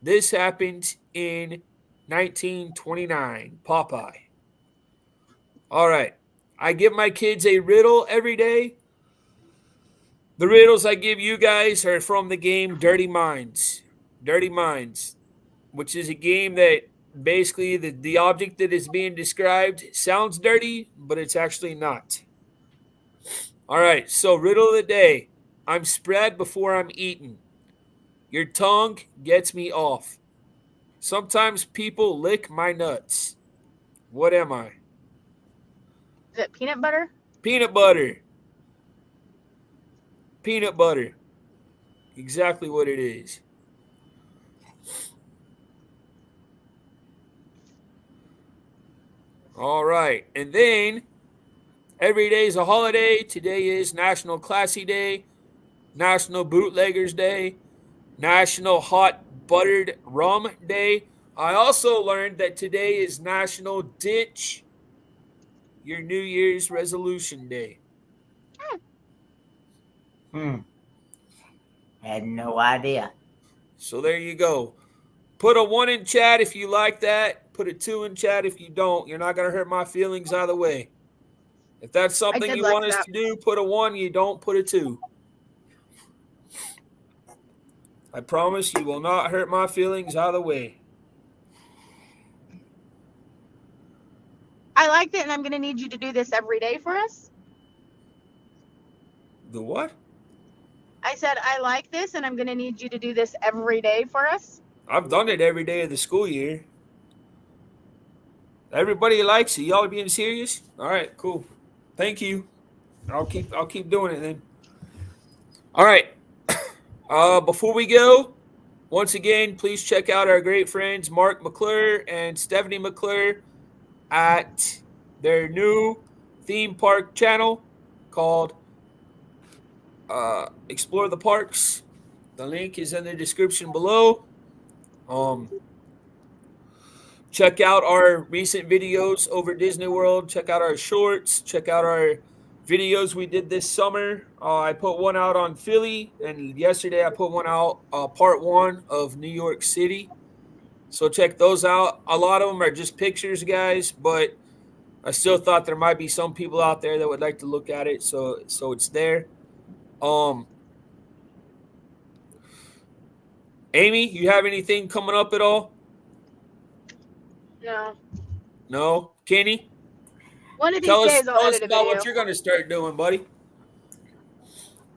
This happened in 1929. Popeye. All right. I give my kids a riddle every day. The riddles I give you guys are from the game Dirty Minds. Dirty Minds, which is a game that basically the object that is being described sounds dirty, but it's actually not. All right, so riddle of the day. I'm spread before I'm eaten. Your tongue gets me off. Sometimes people lick my nuts. What am I? Is it peanut butter? Peanut butter. Peanut butter. Exactly what it is. All right. And then every day is a holiday. Today is National Classy Day, National Bootleggers Day, National Hot Buttered Rum Day. I also learned that today is National Ditch Your New Year's Resolution Day. Had no idea. So there you go. Put a 1 in chat if you like that. Put a 2 in chat if you don't. You're not going to hurt my feelings either way. If that's something did you like want us that. to do, put a 1. You don't, put a 2. I promise you will not hurt my feelings either way. I liked it, and I'm going to need you to do this every day for us. The what? I said, I like this, and I'm going to need you to do this every day for us. I've done it every day of the school year. Everybody likes it. Y'all being serious? All right, cool. Thank you. I'll keep doing it then. All right. Before we go, once again, please check out our great friends Mark McClure and Stephanie McClure at their new theme park channel called Explore the Parks. The link is in the description below. Check out our recent videos over Disney World. Check out our shorts. Check out our videos we did this summer. I put one out on Philly, and yesterday I put one out, part 1 of New York City. So check those out. A lot of them are just pictures, guys, but I still thought there might be some people out there that would like to look at it. So it's there. Amy, you have anything coming up at all? No. No? Kenny? One of these Tell days I'll us edit a about video. what you're going to start doing, buddy.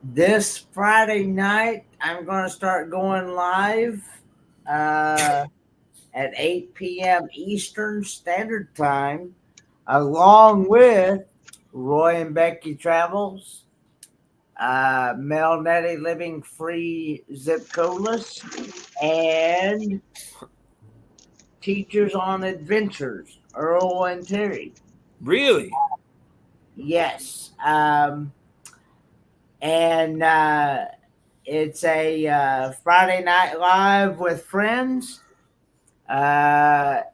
This Friday night, I'm going to start going live at 8 p.m. Eastern Standard Time, along with Roy and Becky Travels, Mel Nettie Living Free Zip Codeless, and Teachers on Adventures, Earl and Terry. Really? Yes. And it's a Friday Night Live with friends. Mel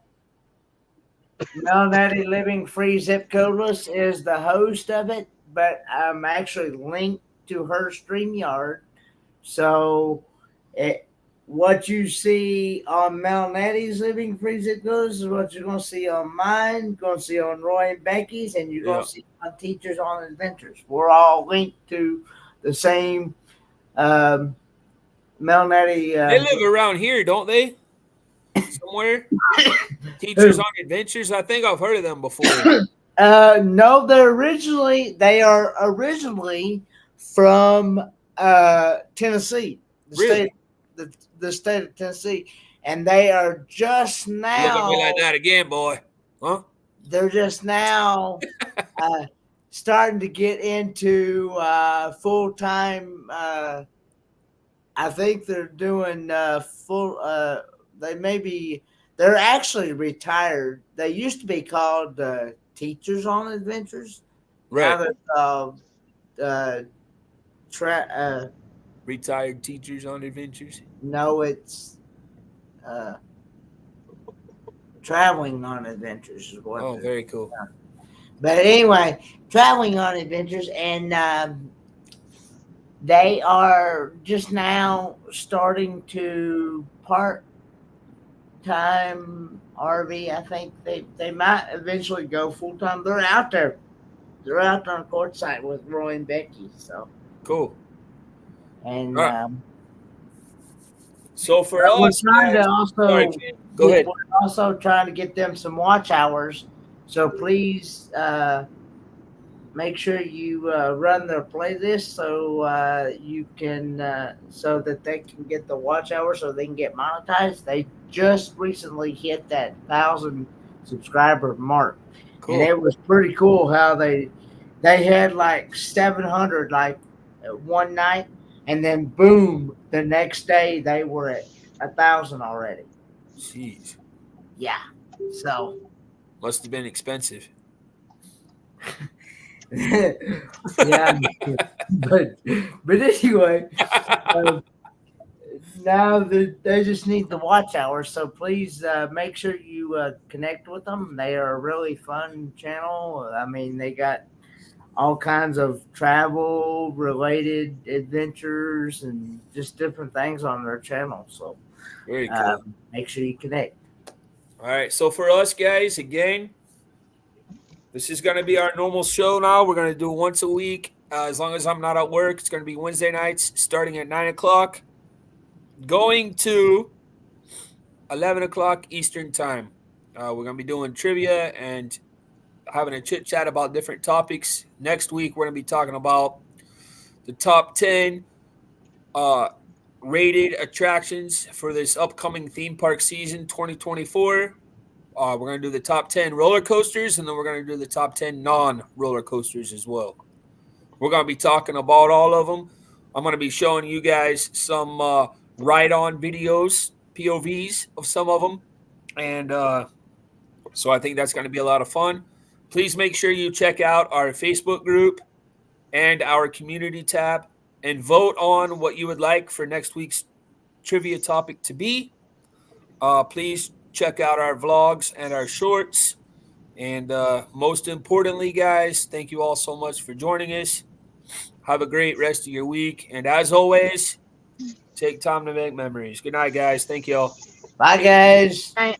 Nettie Living Free Zip Codeless is the host of it, but I'm actually linked to her StreamYard. So what you see on Mel Nettie's Living Free Zip Codeless is what you're going to see on mine, going to see on Roy and Becky's, and you're going to see on Teachers on Adventures. We're all linked to the same Mel Nettie. They live around here, don't they? Somewhere? Teachers on Adventures. I think I've heard of them before. No, they are originally from Tennessee, Really? the state of Tennessee, and they are just Look at me like now. that again, boy. Huh? They're just now starting to get into full time. I think they're doing full. They're actually retired. They used to be called Teachers on Adventures. Now Right. they're called Retired Teachers on Adventures. no, it's uh, Traveling on Adventures is what. Oh, very cool. But anyway, Traveling on Adventures, and they are just now starting to part-time RV. I think they might eventually go full-time. They're out there. They're out on court site with Roy and Becky. So Cool. and So for we're us, trying guys, to also sorry, Chit. Go ahead. We're also trying to get them some watch hours. So please make sure you run their playlist so you can so that they can get the watch hours so they can get monetized. They just recently hit that 1,000 subscriber mark, Cool. and it was pretty cool how they had like 700 like one night, and then boom, the next day they were at 1,000 already. Jeez. Yeah, so. Must have been expensive. Yeah, but anyway, now they just need the watch hours. So please make sure you connect with them. They are a really fun channel. I mean, they got all kinds of travel related adventures and just different things on their channel. So Very cool. make sure you connect. All right. So for us, guys, again, this is going to be our normal show now. We're going to do it once a week. As long as I'm not at work, it's going to be Wednesday nights starting at 9 o'clock, going to 11 o'clock Eastern time. We're going to be doing trivia and having a chit chat about different topics. Next week, we're going to be talking about the top 10 rated attractions for this upcoming theme park season 2024. We're going to do the top 10 roller coasters, and then we're going to do the top 10 non-roller coasters as well. We're going to be talking about all of them. I'm going to be showing you guys some ride-on videos, POVs of some of them. And so I think that's going to be a lot of fun. Please make sure you check out our Facebook group and our community tab and vote on what you would like for next week's trivia topic to be. Please check out our vlogs and our shorts. And most importantly, guys, thank you all so much for joining us. Have a great rest of your week. And as always, take time to make memories. Good night, guys. Thank you all. Bye, guys. Right.